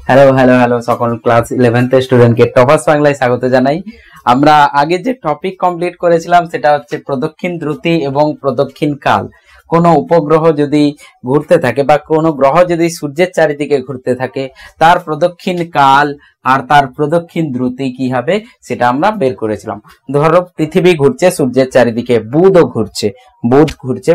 Hello hello hello সকল class 11th স্টুডেন্টকে toppers বাংলায় স্বাগত জানাই। আমরা আগে যে টপিক কমপ্লিট করেছিলাম সেটা হচ্ছে প্রদক্ষিণ দ্রুতি এবং প্রদক্ষিণ কাল। কোনো উপগ্রহ যদি ঘুরতে থাকে বা কোনো গ্রহ যদি সূর্যের চারিদিকে ঘুরতে থাকে, তার প্রদক্ষিণ কাল আর তার প্রদক্ষিণ দ্রুতি কি হবে সেটা আমরা বের করেছিলাম। ধরো পৃথিবী ঘুরছে সূর্যের চারিদিকে, বুধও ঘুরছে, বুধ ঘুরছে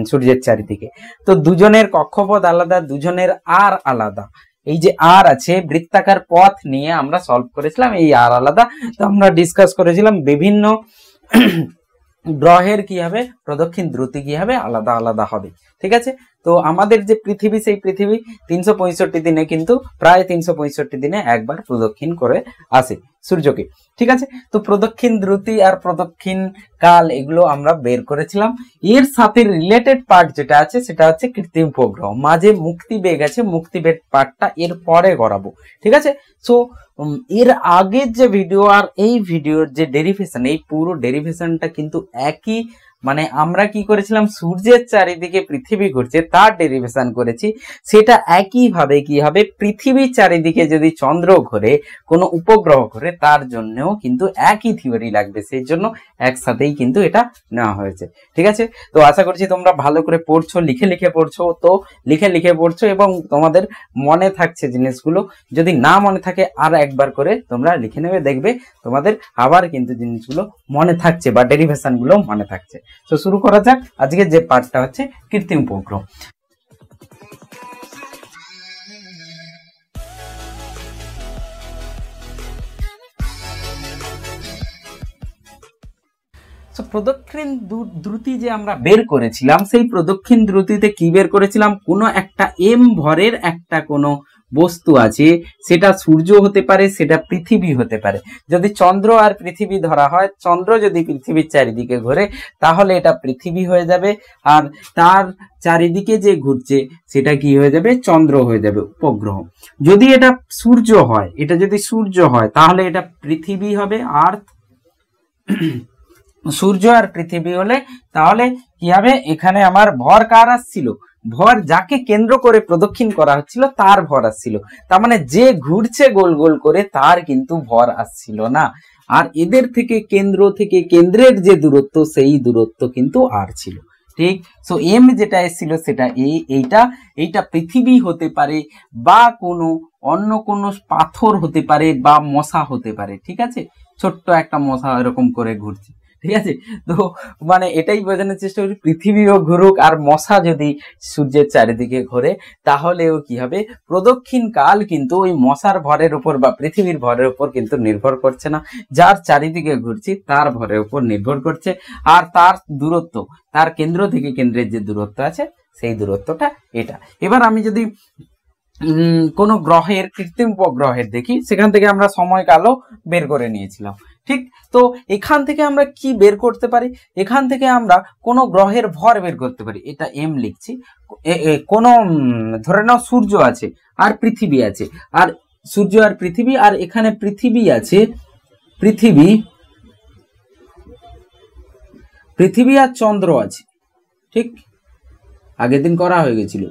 সূর্যের চারিদিকে। তো দুজনের কক্ষপথ আলাদা, দুজনের আর আলাদা। এই যে আর আছে বৃত্তাকার পথ নিয়ে আমরা সলভ করেছিলাম, এই আর আলাদা। তো আমরা ডিসকাস করেছিলাম বিভিন্ন গ্রহের কি হবে প্রদক্ষিণ দ্রুতি কি হবে আলাদা আলাদা হবে। ঠিক আছে, তো আমাদের যে পৃথিবী, সেই পৃথিবী 365 দিনে কিন্তু প্রায় 365 দিনে একবার প্রদক্ষিণ করে আসে সূর্যকে। ঠিক আছে, তো প্রদক্ষিণ দ্রুতি আর প্রদক্ষিণ কাল এগুলো আমরা বের করেছিলাম। এর সাথে রিলেটেড পার্ট যেটা আছে সেটা হচ্ছে কৃত্রিম উপগ্রহ। মাঝে মুক্তিবেগ আছে, মুক্তিবেগ পার্টটা এর পরে করাবো। ঠিক আছে, সো এর আগের যে ভিডিও আর এই ভিডিওর যে ডেরিভেশন, এই পুরো ডেরিভেশনটা কিন্তু একই। মানে আমরা কি করেছিলাম, সূর্যের চারিদিকে পৃথিবী ঘুরছে তার ডেরিভেশন করেছি। সেটা একই ভাবে কি হবে, পৃথিবীর চারিদিকে যদি চন্দ্র ঘোরে, কোনো উপগ্রহ ঘোরে, তার জন্যও কিন্তু একই থিওরি লাগবে। সেই জন্য একসাথেই কিন্তু এটা নেওয়া হয়েছে। ঠিক আছে, তো আশা করছি তোমরা ভালো করে পড়ছো, লিখে লিখে পড়ছো। তো লিখে লিখে পড়ছো এবং তোমাদের মনে থাকছে জিনিসগুলো। যদি না মনে থাকে আর একবার করে তোমরা লিখে নেবে, দেখবে তোমাদের আবার কিন্তু জিনিসগুলো মনে থাকছে বা ডেরিভেশন গুলো মনে থাকছে। তো শুরু করা যাক। আজকে যে পার্টটা হচ্ছে কৃত্রিম উপগ্রহ। প্রদক্ষিণ দ্রুতি যে আমরা বের করেছিলাম, সেই প্রদক্ষিণ দ্রুতিতে কি বের করেছিলাম, কোনো একটা এম ভরের একটা কোনো বস্তু আছে, সেটা সূর্য হতে পারে, সেটা পৃথিবী হতে পারে। যদি চন্দ্র আর পৃথিবী ধরা হয়, চন্দ্র যদি পৃথিবীর চারিদিকে ঘোরে তাহলে এটা পৃথিবী হয়ে যাবে, আর তার চারিদিকে যে ঘুরছে সেটা কি হয়ে যাবে, চন্দ্র হয়ে যাবে, উপগ্রহ। যদি এটা সূর্য হয়, এটা যদি সূর্য হয় তাহলে এটা পৃথিবী হবে, আর্থ। সূর্য আর পৃথিবী হলে তাহলে কি হবে, এখানে আমার ভর কার আসছিল, ভর যাকে কেন্দ্র করে প্রদক্ষিণ করা হচ্ছিল তার ভর আসছিল। তার মানে যে ঘুরছে গোল গোল করে তার কিন্তু ভর আসছিল না। আর এদের থেকে কেন্দ্রের যে দূরত্ব, সেই দূরত্ব কিন্তু আর ছিল। ঠিক, সো এম যেটা এসেছিল সেটা এইটা পৃথিবী হতে পারে, বা কোনো অন্য কোনো পাথর হতে পারে, বা মশা হতে পারে। ঠিক আছে, ছোট্ট একটা মশা এরকম করে ঘুরছে। ঠিক আছে, তো মানে এটাই বোঝানোর চেষ্টা করছি, পৃথিবীও ঘুরুক আর মশা যদি সূর্যের চারিদিকে ঘোরে তাহলেও কি হবে, প্রদক্ষিণ কাল কিন্তু ওই মশার ভরের উপর বা পৃথিবীর ভরের উপর কিন্তু নির্ভর করছে না, যার চারিদিকে ঘুরছি তার ভরের উপর নির্ভর করছে। আর তার দূরত্ব, তার কেন্দ্র থেকে কেন্দ্রের যে দূরত্ব আছে সেই দূরত্বটা এটা। এবার আমি যদি কোন গ্রহের কৃত্রিম উপগ্রহের দেখি, সেখান থেকে আমরা সময়কালও বের করে নিয়েছিলাম। ঠিক, তো এখান থেকে আমরা কি বের করতে পারি, এখান থেকে আমরা কোন গ্রহের ভর বের করতে পারি। এটা এম লিখছি, কোন ধরে নাও সূর্য আছে আর পৃথিবী আছে, আর সূর্য আর পৃথিবী, আর এখানে পৃথিবী আছে, পৃথিবী আর চন্দ্র আছে। ঠিক, আগের দিন করা হয়ে গেছিল।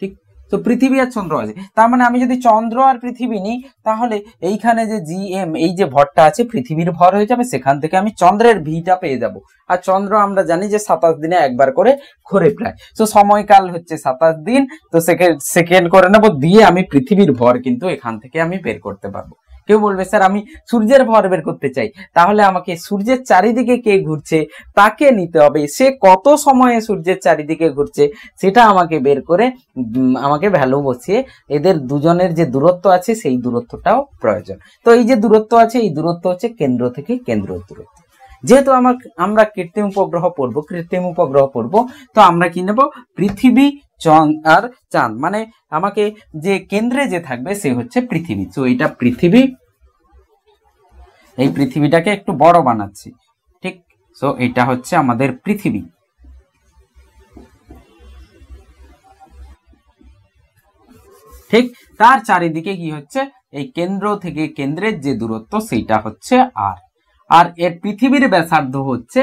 ঠিক, তো পৃথিবী আর চন্দ্র আছে, তার মানে আমি যদি চন্দ্র আর পৃথিবী নিই তাহলে এইখানে যে জি এম, এই যে ভরটা আছে পৃথিবীর ভর হয়ে যাবে, সেখান থেকে আমি চন্দ্রের ভিটা পেয়ে যাব। আর চন্দ্র আমরা জানি যে 27 দিনে একবার করে ঘোরে প্রায়, তো সময়কাল হচ্ছে 27 দিন। তো সেকেন্ড করে নেবো, দিয়ে আমি পৃথিবীর ভর কিন্তু এখান থেকে আমি বের করতে পারবো। কেউ বলবে স্যার আমি সূর্যের ভর বের করতে চাই, তাহলে আমাকে সূর্যের চারিদিকে কে ঘুরছে তাকে নিতে হবে, সে কত সময়ে সূর্যের চারিদিকে ঘুরছে সেটা আমাকে বের করে আমাকে ভ্যালু বসিয়ে এদের দুজনের যে দূরত্ব আছে সেই দূরত্বটাও প্রয়োজন। তো এই যে দূরত্ব আছে, এই দূরত্ব হচ্ছে কেন্দ্র থেকে কেন্দ্র দূরত্ব। যেহেতু আমরা কৃত্রিম উপগ্রহ পড়বো, তো আমরা কি নেব, পৃথিবী আর চাঁদ। মানে আমাকে যে কেন্দ্রে যে থাকবে সে হচ্ছে পৃথিবী। তো এটা পৃথিবী, এই পৃথিবীটাকে একটু বড় বানাচ্ছি। ঠিক, সো এটা হচ্ছে আমাদের পৃথিবী। ঠিক, তার চারিদিকে কি হচ্ছে, এই কেন্দ্র থেকে কেন্দ্রের যে দূরত্ব সেইটা হচ্ছে আর এর পৃথিবীর ব্যাসার্ধ হচ্ছে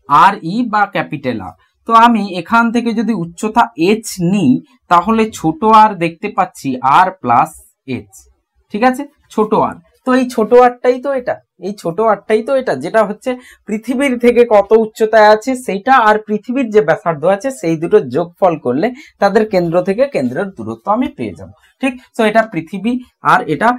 আর ই বা ক্যাপিটাল আর। তো আমি এখান থেকে যদি উচ্চতা h নিই তাহলে ছোট আর দেখতে পাচ্ছি r প্লাস h। ঠিক আছে, ছোট আর। তো এই ছোট আরটাই তো এটা, এই ছোট আরটাই তো এটা, যেটা হচ্ছে পৃথিবীর থেকে কত উচ্চতায় আছে সেইটা আর পৃথিবীর যে ব্যাসার্ধ আছে সেই দুটো যোগফল করলে তাদের কেন্দ্র থেকে কেন্দ্রের দূরত্ব আমি পেয়ে যাব। ঠিক, তো এটা পৃথিবী আর এটা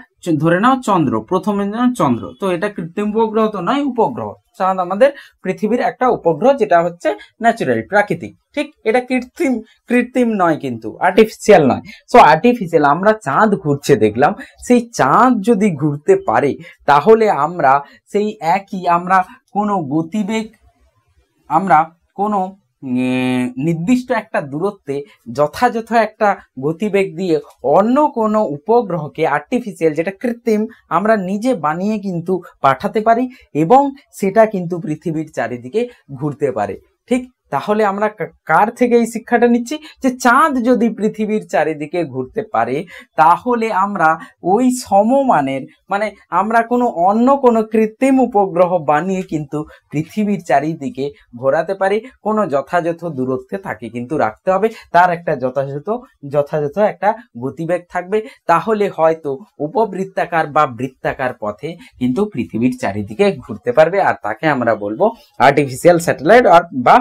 ধরে নাও চন্দ্র, প্রথমে চন্দ্র, তো এটা কৃত্রিম উপগ্রহ তো নয়, উপগ্রহ। চাঁদ আমাদের পৃথিবীর একটা উপগ্রহ, যেটা হচ্ছে ন্যাচারাল, প্রাকৃতিক। ঠিক, এটা কৃত্রিম, কৃত্রিম নয় কিন্তু, আর্টিফিশিয়াল নয়। সো আর্টিফিশিয়াল, আমরা চাঁদ ঘুরছে দেখলাম, সেই চাঁদ যদি ঘুরতে পারে তাহলে আমরা সেই একই, আমরা কোনো গতিবেগ, আমরা কোনো নির্দিষ্ট একটা দূরত্বে যথাযথ একটা গতিবেগ দিয়ে অন্য কোনো উপগ্রহকে, আর্টিফিশিয়াল যেটা কৃত্রিম, আমরা নিজে বানিয়ে কিন্তু পাঠাতে পারি এবং সেটা কিন্তু পৃথিবীর চারিদিকে ঘুরতে পারে। ঠিক, তাহলে আমরা কার থেকে এই শিক্ষাটা নিচ্ছি, যে চাঁদ যদি পৃথিবীর চারিদিকে ঘুরতে পারে তাহলে আমরা ওই সমমানের, মানে আমরা কোনো অন্য কোনো কৃত্রিম উপগ্রহ বানিয়ে কিন্তু পৃথিবীর চারিদিকে ঘোরাতে পারি। কোনো যথাযথ দূরত্বে তাকে কিন্তু রাখতে হবে, তার একটা যথাযথ একটা গতিবেগ থাকবে, তাহলে হয়তো উপবৃত্তাকার বা বৃত্তাকার পথে কিন্তু পৃথিবীর চারিদিকে ঘুরতে পারবে, আর তাকে আমরা বলবো আর্টিফিশিয়াল স্যাটেলাইট বা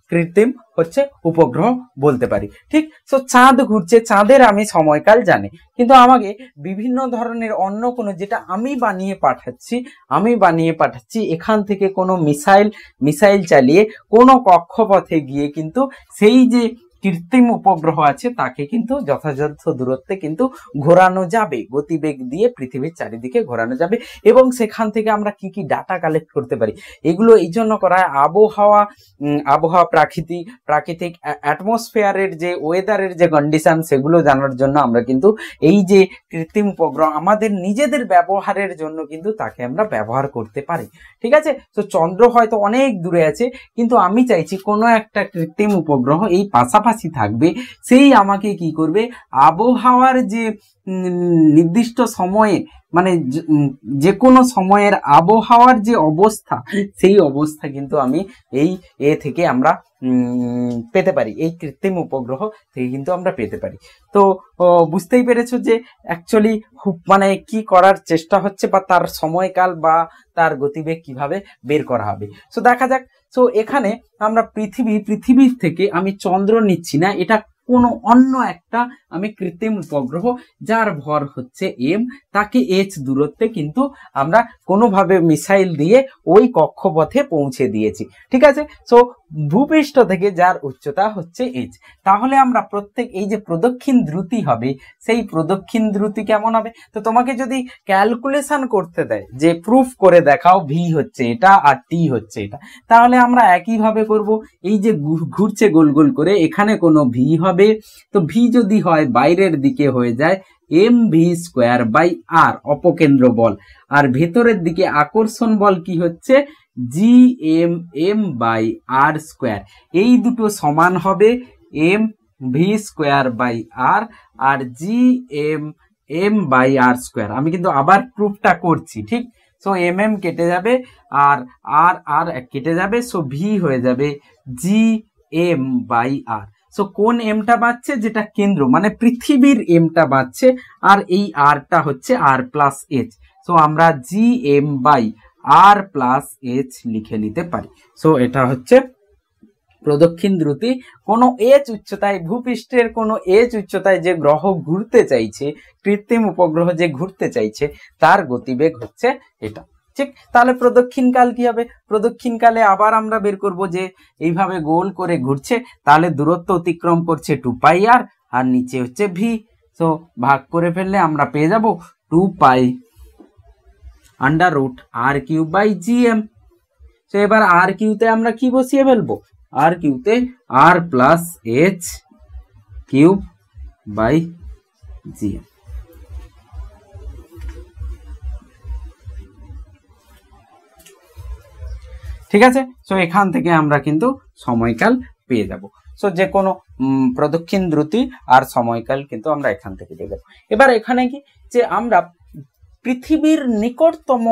কৃত্রিম হচ্ছে উপগ্রহ বলতে পারি। ঠিক, তো চাঁদ ঘুরছে, চাঁদের আমি সময়কাল জানি, কিন্তু আমাকে বিভিন্ন ধরনের অন্য কোনো, যেটা আমি বানিয়ে পাঠাচ্ছি এখান থেকে কোনো মিসাইল চালিয়ে কোনো কক্ষপথে গিয়ে কিন্তু সেই যে কৃত্রিম উপগ্রহ আছে তাকে কিন্তু যথাযথ দূরত্বে কিন্তু ঘোরানো যাবে, গতিবেগ দিয়ে পৃথিবীর চারিদিকে ঘোরানো যাবে। এবং সেখান থেকে আমরা কি কি ডাটা কালেক্ট করতে পারি, এগুলো এই জন্য করা হয়, আবহাওয়া প্রাকৃতিক অ্যাটমসফিয়ারের যে ওয়েদারের যে কন্ডিশন সেগুলো জানার জন্য আমরা কিন্তু এই যে কৃত্রিম উপগ্রহ আমাদের নিজেদের ব্যবহারের জন্য কিন্তু তাকে আমরা ব্যবহার করতে পারি। ঠিক আছে, তো চন্দ্র হয়তো অনেক দূরে আছে, কিন্তু আমি চাইছি কোনো একটা কৃত্রিম উপগ্রহ এই পাশাপাশি থাকবে, সেই আমাকে কি করবে, আবহাওয়ার যে নির্দিষ্ট সময়ে, মানে যে কোনো সময়ের আবহাওয়ার যে অবস্থা, সেই অবস্থা কিন্তু আমি এই থেকে আমরা পেতে পারি, এই কৃত্রিম উপগ্রহ থেকে কিন্তু আমরা পেতে পারি। তো বুঝতেই পেরেছো যে অ্যাকচুয়ালি মানে কি করার চেষ্টা হচ্ছে, বা তার সময়কাল বা তার গতিবেগ কিভাবে বের করা হবে। সো দেখা যাক, সো এখানে আমরা পৃথিবীর থেকে আমি চন্দ্র নিচ্ছি না, এটা কোনো অন্য একটা আমি কৃত্রিম উপগ্রহ যার ভর হচ্ছে m, তাকে h দূরত্বে কিন্তু আমরা কোনোভাবে মিসাইল দিয়ে ওই কক্ষপথে পৌঁছে দিয়েছি। ঠিক আছে, সো ভূপৃষ্ঠ থেকে যার উচ্চতা হচ্ছে h, তাহলে আমরা প্রত্যেক এই যে প্রদক্ষিণ দ্রুতি হবে, সেই প্রদক্ষিণ দ্রুতি কেমন হবে, তো তোমাকে যদি ক্যালকুলেশন করতে দেয় যে প্রুফ করে দেখাও v হচ্ছে এটা আর t হচ্ছে এটা, তাহলে আমরা একইভাবে করব। এই যে ঘুরছে গোল গোল করে, এখানে কোনো v হবে, তো v যদি হয় বাইরের দিকে হয়ে যায় mv²/r অপকেন্দ্র বল, আর ভেতরের দিকে আকর্ষণ বল কি হচ্ছে gmm/r²। এই দুটো সমান হবে mv²/r আর gmm/r²। আমি কিন্তু আবার প্রুফটা করছি। ঠিক, সো কেটে যাবে আর আর কেটে যাবে, সো ভি হয়ে যাবে gm/r। সো কোন এমটা বাঁচছে, যেটা কেন্দ্র মানে পৃথিবীর এমটা বাঁচছে, আর এই আরটা হচ্ছে r+h। সো আমরা gm/r+h লিখে নিতে পারি। সো এটা হচ্ছে প্রদক্ষিণ দ্রুতি। কোনো h উচ্চতায়, ভূপৃষ্ঠের কোনো h উচ্চতায় যে গ্রহ ঘুরতে চাইছে, কৃত্রিম উপগ্রহ যে ঘুরতে চাইছে, তার গতিবেগ হচ্ছে এটা। ঠিক, তাহলে প্রদক্ষিণকাল কি হবে, প্রদক্ষিণকালে আবার আমরা বের করব যে এইভাবে গোল করে ঘুরছে, তাহলে দূরত্ব অতিক্রম করছে 2πr আর নিচে হচ্ছে v। সো ভাগ করে ফেললে আমরা পেয়ে যাব 2π√r³ সো এবার r³ তে আমরা কি বসিয়ে ফেলবো, r³ তে r+h³/gm। ঠিক আছে, সো এখান থেকে আমরা কিন্তু সময়কাল পেয়ে যাব। সো যে কোনো প্রদক্ষিণ দ্রুতি আর সময়কাল কিন্তু আমরা এখান থেকে পেয়ে যাব। এবার এখানে কি, যে আমরা পৃথিবীর নিকটতম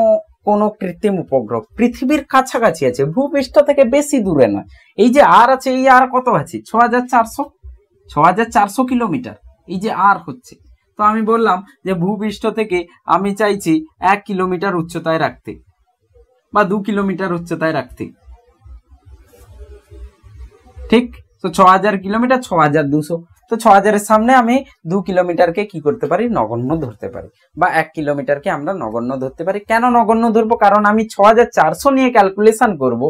কোনো কৃত্রিম উপগ্রহ পৃথিবীর কাছাকাছি আছে, ভূপৃষ্ঠ থেকে বেশি দূরে নয়, এই যে আর আছে, এই আর কত আছে 6400 কিলোমিটার, এই যে আর হচ্ছে, তো আমি বললাম যে ভূপৃষ্ঠ থেকে আমি চাইছি 1 কিলোমিটার উচ্চতায় রাখতে বা 2 কিলোমিটার উচ্চতায় রাখতে, ঠিক। তো 6000 কিলোমিটার 6200, তো 6000 এর সামনে আমি 2 কিলোমিটারকে কি করতে পারি, নগণ্য ধরতে পারি, বা 1 কিলোমিটারকে আমরা নগণ্য ধরতে পারি। কেন নগণ্য ধরবো? কারণ আমি 6400 নিয়ে ক্যালকুলেশন করব,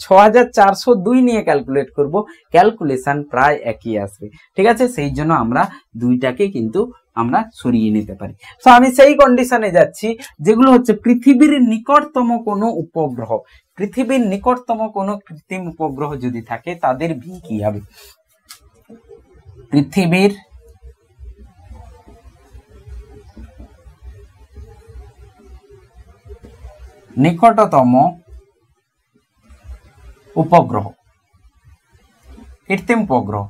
6402 নিয়ে ক্যালকুলেট করব, ক্যালকুলেশন প্রায় একই আসবে, ঠিক আছে। সেই জন্য আমরা দুইটাকে কিন্তু আমরা সরিয়ে নিতে পারি। তো আমি সেই কন্ডিশনে যাচ্ছি যেগুলো হচ্ছে পৃথিবীর নিকটতম কোনো উপগ্রহ, পৃথিবীর নিকটতম কোনো কৃত্রিম উপগ্রহ যদি থাকে তাদের ভি কি হবে। পৃথিবীর নিকটতম উপগ্রহ, কৃত্রিম উপগ্রহ,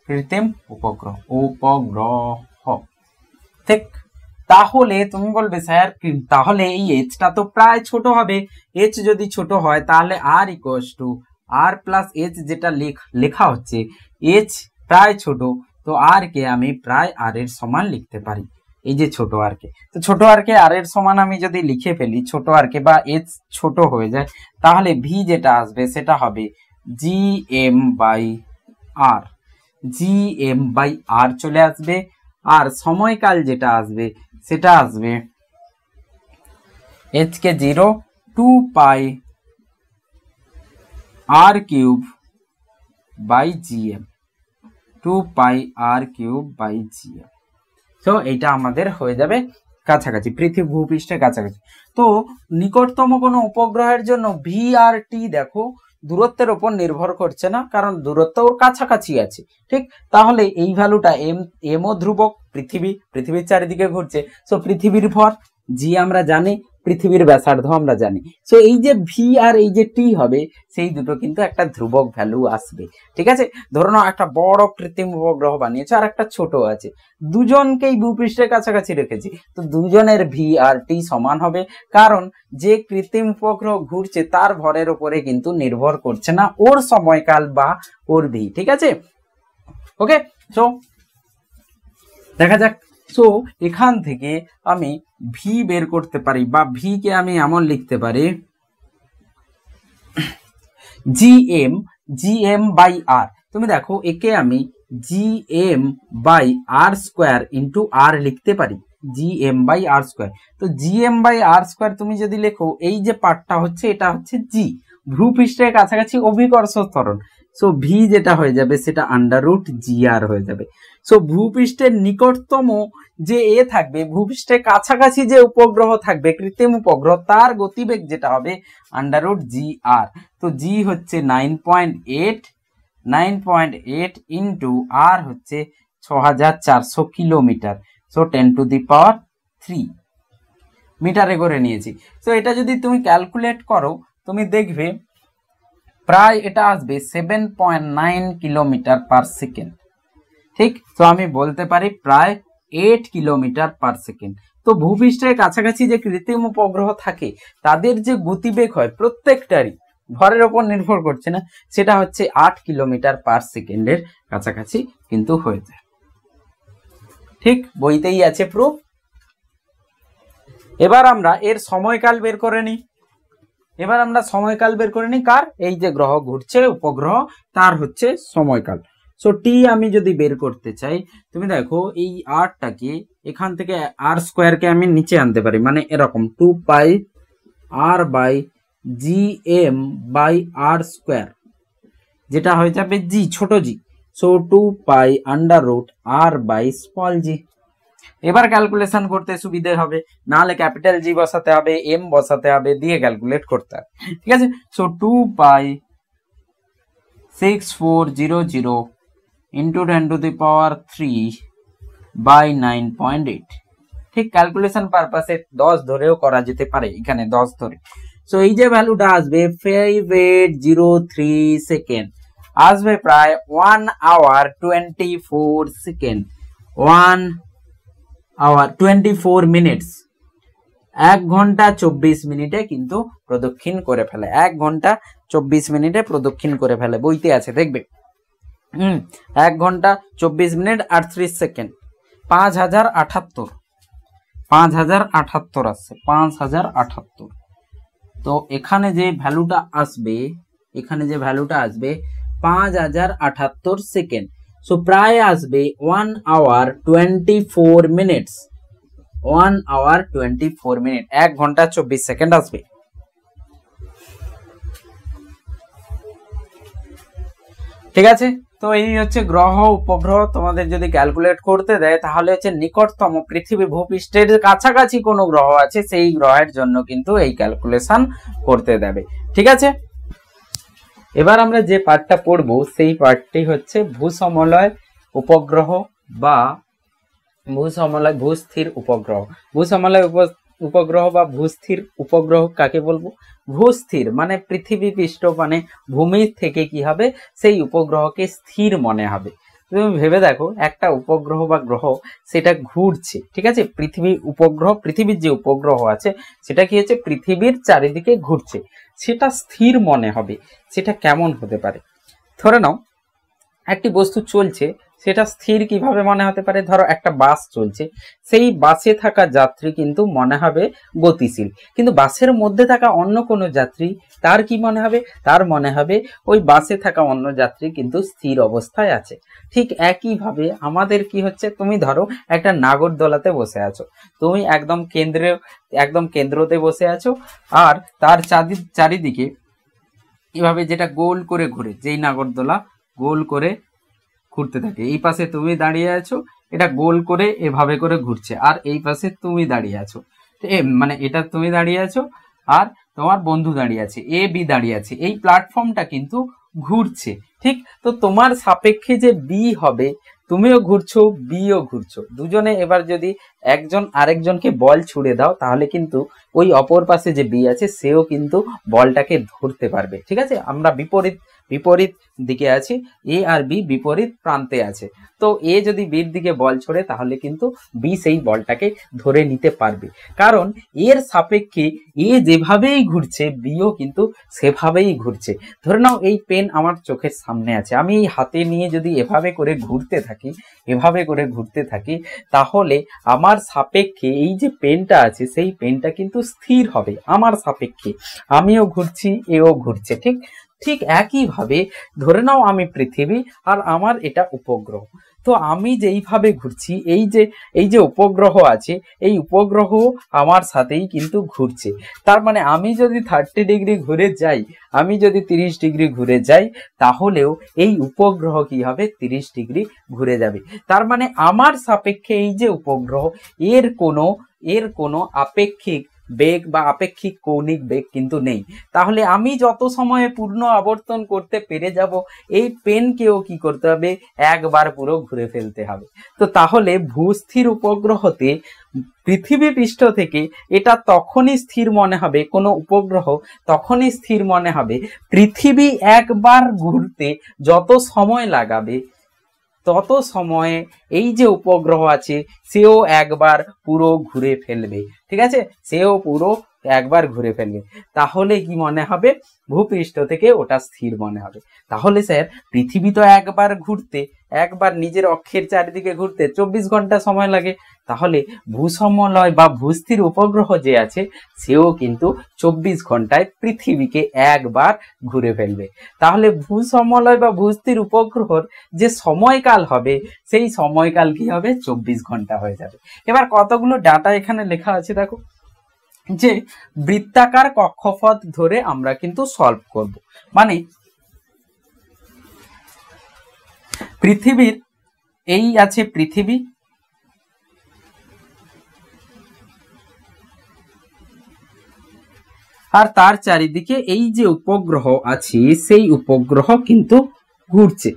কৃত্রিম উপগ্রহ, উপগ্রহ, ঠিক। তাহলে তুমি বলবে স্যার তাহলে এই এইচটা তো প্রায় ছোট হবে, এইচ যদি ছোট হয় তাহলে R equals to R plus H, যেটা লেখা হচ্ছে এইচ প্রায় ছোট, তো আর কে আমি প্রায় আর এর সমান লিখতে পারি, এই যে ছোট আর কে। তো ছোট আর কে আর এর সমান আমি যদি লিখে ফেলি ছোট আর কে বা এইচ ছোট হয়ে যায়, তাহলে ভি যেটা আসবে সেটা হবে G M by R, G M by R চলে আসবে। আর সময়কাল যেটা আসবে সেটা আসবে এইচ কে 0 2 pi R cube by GM, 2 pi R cube by GM. তো এইটা আমাদের হয়ে যাবে কাছাকাছি, পৃথিবী ভূপৃষ্ঠের কাছাকাছি। তো নিকটতম কোনো উপগ্রহের জন্য ভি আর টি দেখো দূরত্বের উপর নির্ভর করছে না, কারণ দূরত্ব ওর কাছাকাছি আছে, ঠিক। তাহলে এই ভ্যালুটা এম ও ধ্রুবক, পৃথিবীর চারিদিকে ঘুরছে, সো পৃথিবীর ভর জি আমরা জানি, পৃথিবীর ব্যাসার্ধ আমরা জানি, সো এই যে ভি আর এই যে টি হবে সেই দুটো কিন্তু একটা ধ্রুবক ভ্যালু আসবে, ঠিক আছে। ধরো না একটা বড় কৃত্রিম উপগ্রহ বানিয়েছে আর একটা ছোট আছে, দুজনকেই ভূপৃষ্ঠের কাছাকাছি রেখেছি, তো দুজনের ভি আর টি সমান হবে, কারণ যে কৃত্রিম উপগ্রহ ঘুরছে তার ভরের উপরে কিন্তু নির্ভর করছে না ওর সময়কাল বা ওর ভি, ঠিক আছে। ওকে, সো দেখা যাক। সো এখান থেকে আমি ভি বের করতে পারি, বা ভি কে আমি এমন লিখতে পারি জিএম বাই আর। তুমি দেখো একে আমি GM by R square into R লিখতে পারি, জিএম বাই আর স্কোয়ার। তো জিএম বাই আর স্কোয়ার তুমি যদি লেখো, এই যে পার্টটা হচ্ছে এটা হচ্ছে জি, ভূপৃষ্ঠের কাছাকাছি অভিকর্ষ ত্বরণ, সো ভি যেটা হয়ে যাবে সেটা আন্ডার রুট জি আর হয়ে যাবে। সো ভূপৃষ্ঠের নিকটতম যে এ থাকবে, ভূপৃষ্ঠের কাছাকাছি যে উপগ্রহ থাকবে কৃত্রিম উপগ্রহ, তার গতিবেগ যেটা হবে আন্ডার রুট জি আর। তো জি হচ্ছে 9.8 ইন্টু আর হচ্ছে 6400 কিলোমিটার, সো 10⁻³ মিটারে করে নিয়েছি। সো এটা যদি তুমি ক্যালকুলেট করো তুমি দেখবে প্রায় এটা আসবে 7.9 কিলোমিটার পার সেকেন্ড, ঠিক। তো আমি বলতে পারি প্রায় 8 কিলোমিটার পার সেকেন্ড। তো ভূপৃষ্ঠের কাছাকাছি যে কৃত্রিম উপগ্রহ থাকে তাদের যে গতিবেগ হয় প্রত্যেকটারই ভরের ওপর নির্ভর করছে না, সেটা হচ্ছে 8 কিলোমিটার পার সেকেন্ডের কাছাকাছি কিন্তু হয়ে যায়, ঠিক। বইতেই আছে প্রুফ। এবার আমরা এর সময়কাল বের করে নিই, কার, এই যে গ্রহ ঘুরছে উপগ্রহ তার হচ্ছে সময়কাল। সো টি আমি যদি বের করতে চাই, তুমি দেখো এই আরটাকে এখান থেকে আর স্কোয়ারকে আমি নিচে আনতে পারি, মানে এরকম 2 pi R by G M by R square, যেটা হয়ে যাবে জি ছোট G, so 2 pi under root R by small G. এবার ক্যালকুলেশন করতে সুবিধে হবে, নাহলে ক্যাপিটাল জি বসাতে হবে, এম বসাতে হবে, দিয়ে ক্যালকুলেট করতে হবে, ঠিক আছে। সো 2 পাই 6400 ইন্টু 10⁻³ বাই 9.8, ঠিক। ক্যালকুলেশন পারপাসে 10 ধরেও করা যেতে পারে, এখানে 10 ধরে। সো এই যে ভ্যালুটা আসবে 5803 সেকেন্ড, আসবে প্রায় 1 আওয়ার 24 সেকেন্ড, 1 আওয়ার 24 মিনিটস, 1 ঘন্টা 24 মিনিটে কিন্তু প্রদক্ষিণ করে ফেলে, 1 ঘন্টা 24 মিনিটে প্রদক্ষিণ করে ফেলে, বইতে আছে দেখবে। 1 ঘন্টা 24 মিনিট 38 সেকেন্ড, 5078, 5078 আসছে, 5078। তো এখানে যে ভ্যালুটা আসবে, এখানে যে ভ্যালুটা আসবে 5078 সেকেন্ড। সো প্রায় আসবে 1 আওয়ার 24 মিনিটস, 1 আওয়ার 24 মিনিট, 1 ঘন্টা 24 সেকেন্ড আসবে। ঠিক আছে, তো এই হচ্ছে গ্রহ উপগ্রহ। তোমাদের যদি ক্যালকুলেট করতে দেয় তাহলে হচ্ছে নিকটতম পৃথিবী ভূপৃষ্ঠের কাছাকাছি কোনো গ্রহ আছে সেই গ্রহের জন্য কিন্তু এই ক্যালকুলেশন করতে দেবে। ঠিক আছে, এবার আমরা যে পার্টটা পড়বো সেই পার্টটি হচ্ছে ভূসমলয় উপগ্রহ বা ভূসমলয় ভূস্থির উপগ্রহ। ভূসমলয় উপগ্রহ বা ভূস্থির উপগ্রহ কাকে বলবো? ভূস্থির মানে পৃথিবী পৃষ্ঠ মানে ভূমি থেকে কি হবে, সেই উপগ্রহকে স্থির মনে হবে। তুমি ভেবে দেখো, একটা উপগ্রহ বা গ্রহ সেটা ঘুরছে, ঠিক আছে, পৃথিবী উপগ্রহ, পৃথিবীর যে উপগ্রহ আছে সেটা কি হচ্ছে পৃথিবীর চারিদিকে ঘুরছে, সেটা স্থির মনে হবে। সেটা কেমন হতে পারে? ধরে নাও একটি বস্তু চলছে, সেটা স্থির কিভাবে মনে হতে পারে? ধরো একটা বাস চলছে, সেই বাসে থাকা যাত্রী কিন্তু মনে হবে গতিশীল, কিন্তু বাসের মধ্যে থাকা অন্য কোনো যাত্রী তার কি মনে হবে? তার মনে হবে ওই বাসে থাকা অন্য যাত্রী কিন্তু স্থির অবস্থায় আছে। ঠিক একইভাবে আমাদের কি হচ্ছে, তুমি ধরো একটা নাগরদোলাতে বসে আছো, তুমি একদম কেন্দ্রতে বসে আছো, আর তার চারিদিকে এভাবে যেটা গোল করে ঘুরে, যেই নাগরদোলা গোল করে ঘুরতে থাকে, এই পাশে তুমি দাঁড়িয়ে আছো, এটা গোল করে এভাবে করে ঘুরছে, আর এই পাশে তুমি দাঁড়িয়ে আছো, মানে এটা তুমি দাঁড়িয়ে আছো আর তোমার বন্ধু দাঁড়িয়ে আছে, এ বি দাঁড়িয়ে আছে, এই প্ল্যাটফর্মটা কিন্তু ঘুরছে। ঠিক, তো তোমার সাপেক্ষে যে বি হবে, তুমিও ঘুরছো বিও ঘুরছো, দুজনে এবার যদি একজন আরেকজনকে বল ছুড়ে দাও তাহলে কিন্তু ওই অপর পাশে যে বি আছে সেও কিন্তু বলটাকে ধরতে পারবে। ঠিক আছে, আমরা বিপরীত দিকে আছি, এ আর বি বিপরীত প্রান্তে আছে, তো এ যদি বির দিকে বল ছোড়ে তাহলে কিন্তু বি সেই বলটাকে ধরে নিতে পারবে, কারণ এর সাপেক্ষে এ যেভাবেই ঘুরছে বিও কিন্তু সেভাবেই ঘুরছে। ধরে নাও এই পেন আমার চোখের সামনে আছে, আমি এই হাতে নিয়ে যদি এভাবে করে ঘুরতে থাকি তাহলে আমার সাপেক্ষে এই যে পেনটা আছে সেই পেনটা কিন্তু স্থির হবে আমার সাপেক্ষে, আমিও ঘুরছি এও ঘুরছে। ঠিক একইভাবে ধরে নাও আমি পৃথিবী আর আমার এটা উপগ্রহ, তো আমি যেইভাবে ঘুরছি এই যে উপগ্রহ আছে, এই উপগ্রহ আমার সাথেই কিন্তু ঘুরছে। তার মানে আমি যদি 30 ডিগ্রি ঘুরে যাই, আমি যদি 30 ডিগ্রি ঘুরে যাই, তাহলেও এই উপগ্রহ কি হবে 30 ডিগ্রি ঘুরে যাবে। তার মানে আমার সাপেক্ষে এই যে উপগ্রহ, এর কোনো আপেক্ষিক বেগ বা আপেক্ষিক কৌণিক বেগ কিন্তু নেই। তাহলে আমি যত সময়ে পূর্ণ আবর্তন করতে পেরে যাব, এই পেনকেও কি করতে হবে, একবার পুরো ঘুরে ফেলতে হবে। তো তাহলে ভূস্থির উপগ্রহতে পৃথিবী পৃষ্ঠ থেকে এটা তখনই স্থির মনে হবে, কোনো উপগ্রহ তখনই স্থির মনে হবে পৃথিবী একবার ঘুরতে যত সময় লাগাবে, তত সময়ে এই যে উপগ্রহ আছে সেও একবার পুরো ঘুরে ফেলবে। ঠিক আছে, সেও পুরো একবার ঘুরে ফেলবে, তাহলে কি মনে হবে, ভূপৃষ্ঠ থেকে ওটা স্থির মনে হবে। তাহলে স্যার পৃথিবী তো একবার নিজের অক্ষের চারিদিকে ঘুরতে 24 ঘন্টা সময় লাগে, তাহলে ভূসমলয় বা ভূস্থির উপগ্রহ যে আছে সেও কিন্তু 24 ঘন্টায় পৃথিবীকে একবার ঘুরে ফেলবে। তাহলে ভূসমলয় বা ভূস্থির উপগ্রহর যে সময়কাল হবে সেই সময়কাল কি হবে, 24 ঘন্টা হয়ে যাবে। এবার কতগুলো ডাটা এখানে লেখা আছে দেখো, যে বৃত্তাকার কক্ষপথ ধরে আমরা কিন্তু সলভ করব। মানে পৃথিবীর এই আছে পৃথিবী, আর তার চারিদিকে এই যে উপগ্রহ আছে সেই উপগ্রহ কিন্তু ঘুরছে।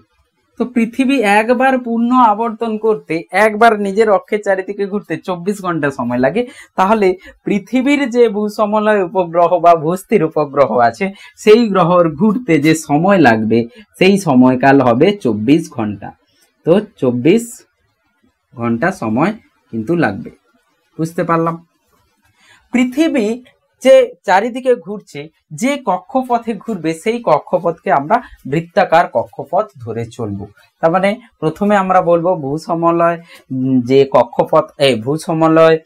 তো পৃথিবী একবার পূর্ণ আবর্তন করতে, একবার নিজের অক্ষের চারিদিকে ঘুরতে 24 ঘন্টা সময় লাগে, তাহলে পৃথিবীর যে ভূসমলয় উপগ্রহ বা ভূস্থির উপগ্রহ আছে সেই গ্রহর ঘুরতে যে সময় লাগবে সেই সময়কাল হবে 24 ঘন্টা। তো 24 ঘন্টা সময় কিন্তু লাগবে, বুঝতে পারলাম। পৃথিবী যে চারিদিকে ঘুরছে, যে কক্ষপথে ঘুরবে সেই কক্ষপথকে আমরা বৃত্তাকার কক্ষপথ ধরে চলবো। তার মানে প্রথমে আমরা বলবো ভূসমলয় যে কক্ষপথ ভূসমলয়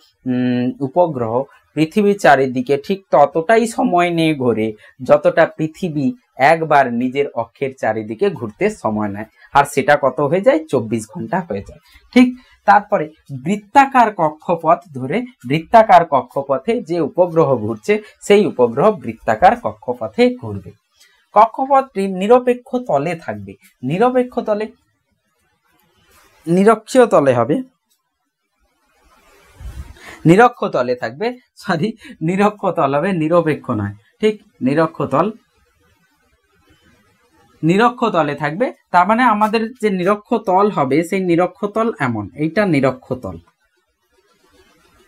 উপগ্রহ পৃথিবীর চারিদিকে ঠিক ততটাই সময় নিয়ে ঘোরে যতটা পৃথিবী একবার নিজের অক্ষের চারিদিকে ঘুরতে সময় নেয়, আর সেটা কত হয়ে যায়? 24 ঘন্টা হয়ে যায়। ঠিক তারপরে বৃত্তাকার কক্ষপথ ধরে বৃত্তাকার কক্ষপথে যে উপগ্রহ ঘুরছে সেই উপগ্রহ বৃত্তাকার কক্ষপথে ঘুরবে। কক্ষপথটি নিরপেক্ষ তলে থাকবে। নিরপেক্ষ তলে, নিরক্ষীয় তলে হবে, নিরক্ষ তলে থাকবে, সরি নিরক্ষ তল হবে, নিরপেক্ষ নয়। ঠিক নিরক্ষ তল, নিরক্ষ তলে থাকবে। তার মানে আমাদের যে নিরক্ষ তল হবে সেই নিরক্ষ তল এমন, এইটা নিরক্ষ তল,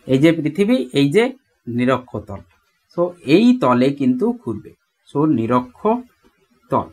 এই যে পৃথিবী, এই যে নিরক্ষ তল। সো এই তলে কিন্তু ঘুরবে। সো নিরক্ষ তল,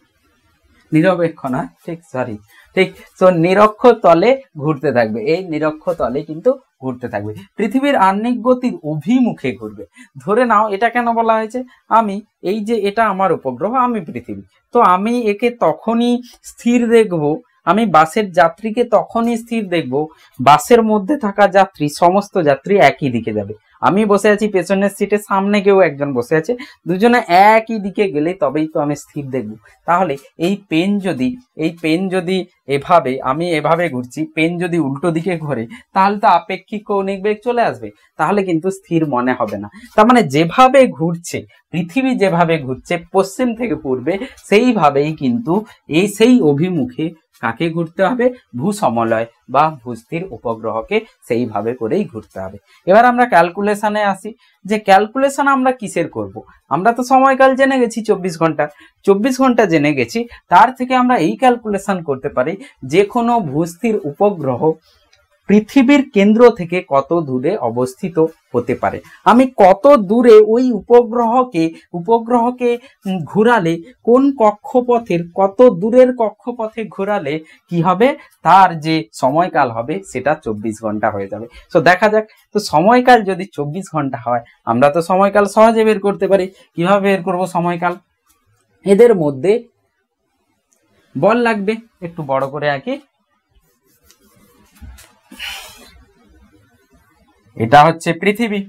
নিরপেক্ষ না, ঠিক সরি, ঠিক। সো নিরক্ষ তলে ঘুরতে থাকবে, এই নিরক্ষ তলে কিন্তু ঘুরতে থাকবে। পৃথিবীর আহ্নিক গতির অভিমুখে ঘুরবে। ধরে নাও এটা কেন বলা হয়েছে, আমি এই যে এটা আমার উপগ্রহ, আমি পৃথিবী, তো আমি একে তখনই স্থির দেখব, আমি বাসের যাত্রীকে তখনই স্থির দেখব বাসের মধ্যে থাকা যাত্রী, সমস্ত যাত্রী একই দিকে যাবে। আমি বসে আছি পেছনের সিটে, সামনে কেউ একজন বসে আছে, দুজনে একই দিকে গেলে তবেই তো আমি স্থির দেখব। তাহলে এই পেন যদি এভাবে, আমি এভাবে ঘুরছি, পেন যদি উল্টো দিকে ঘোরে তাহলে তো আপেক্ষিক কৌণিক বেগ চলে আসবে, তাহলে কিন্তু স্থির মনে হবে না। তার মানে যেভাবে ঘুরছে পৃথিবী, যেভাবে ঘুরছে পশ্চিম থেকে পূর্বে, সেইভাবেই কিন্তু সেই অভিমুখে কাকে ঘুরতে হবে? ভূসমলয় বা ভূস্থির উপগ্রহকে সেইভাবে করেই ঘুরতে হবে। এবার আমরা ক্যালকুলেশনে আসি, যে ক্যালকুলেশন আমরা কিসের করব? আমরা তো সময়কাল জেনে গেছি 24 ঘন্টা, 24 ঘন্টা জেনে গেছি, তার থেকে আমরা এই ক্যালকুলেশন করতে পারি যে কোনো ভূস্থির উপগ্রহ পৃথিবীর কেন্দ্র থেকে কত দূরে অবস্থিত হতে পারে। আমি কত দূরে ওই উপগ্রহকে ঘোরালে, কোন কক্ষপথের কত দূরের কক্ষপথে ঘোরালে কি হবে, তার যে সময়কাল হবে সেটা 24 ঘন্টা হয়ে যাবে। তো দেখা যাক, তো সময়কাল যদি 24 ঘন্টা হয়, আমরা তো সময়কাল সহজে বের করতে পারি। কিভাবে বের করব সময়কাল? এদের মধ্যে বল লাগবে, একটু বড় করে আঁকি। এটা হচ্ছে পৃথিবী,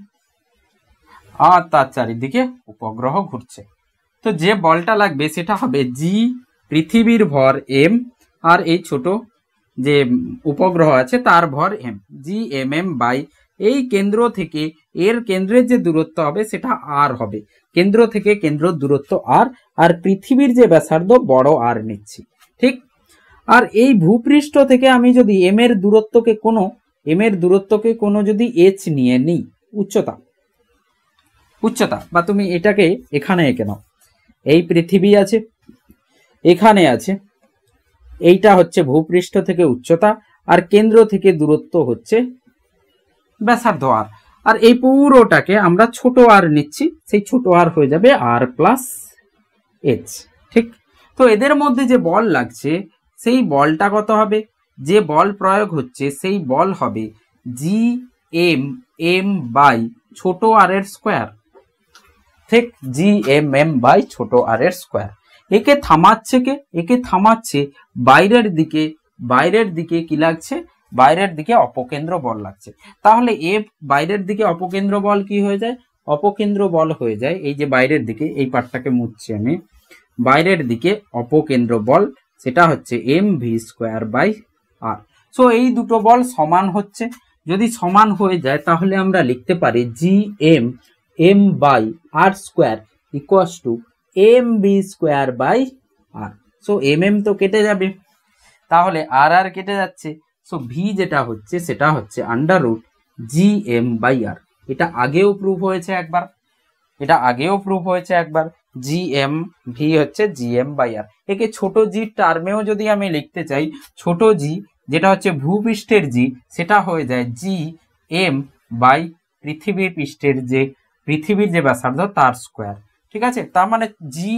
আর তার চারিদিকে উপগ্রহ ঘুরছে। তো যে বলটা লাগবে সেটা হবে জি, পৃথিবীর ভর এম, আর এই ছোট যে উপগ্রহ আছে তার ভর M, G M M by এই কেন্দ্র থেকে এর কেন্দ্রের যে দূরত্ব হবে সেটা আর হবে, কেন্দ্র থেকে কেন্দ্র দূরত্ব আর, আর পৃথিবীর যে ব্যাসার্ধ বড় আর নিচ্ছি। ঠিক, আর এই ভূপৃষ্ঠ থেকে আমি যদি এম এর দূরত্বকে কোনো যদি এইচ নিয়ে নিই, উচ্চতা, বা তুমি এটাকে এখানে এঁকে নাও, এই পৃথিবী আছে, এখানে আছে, এইটা হচ্ছে ভূপৃষ্ঠ থেকে উচ্চতা, আর কেন্দ্র থেকে দূরত্ব হচ্ছে ব্যাসার্ধ আর, আর এই পুরোটাকে আমরা ছোট আর নিচ্ছি, সেই ছোট আর হয়ে যাবে আর প্লাস এইচ। ঠিক, তো এদের মধ্যে যে বল লাগছে সেই বলটা কত হবে? যে বল প্রয়োগ হচ্ছে সেই বল হবে জি এম এম বাই ছোট আর এর স্কোয়ার। ঠিক, জি এম এম বাই ছোট আর এর স্কোয়ার। একে থামাচ্ছে বাইরের দিকে কি লাগছে? বাইরের দিকে অপকেন্দ্র বল লাগছে। তাহলে বাইরের দিকে অপকেন্দ্র বল কি হয়ে যায়? অপকেন্দ্র বল হয়ে যায় এই যে বাইরের দিকে, এই পার্টটাকে মুছছি আমি, বাইরের দিকে অপকেন্দ্র বল সেটা হচ্ছে M V square by R. So এই দুটো বল সমান হচ্ছে, যদি সমান হয়ে যায় তাহলে আমরা লিখতে পারি G M M by R square equals to M B square by R. So M M তো কেটে যাবে, তাহলে আর আর কেটে যাচ্ছে, সো ভি যেটা হচ্ছে সেটা হচ্ছে under root G M by R. এটা আগেও প্রুফ হয়েছে একবার, জি এম ভি হচ্ছে জি এম বাই আর। একে ছোট জি টার্মেও যদি আমি লিখতে চাই, ছোট জি যেটা হচ্ছে ভূপৃষ্ঠের জি, সেটা হয়ে যায় জি এম বাই পৃথিবীর যে ব্যাসার্ধ তার স্কোয়ার। ঠিক আছে, তার মানে জি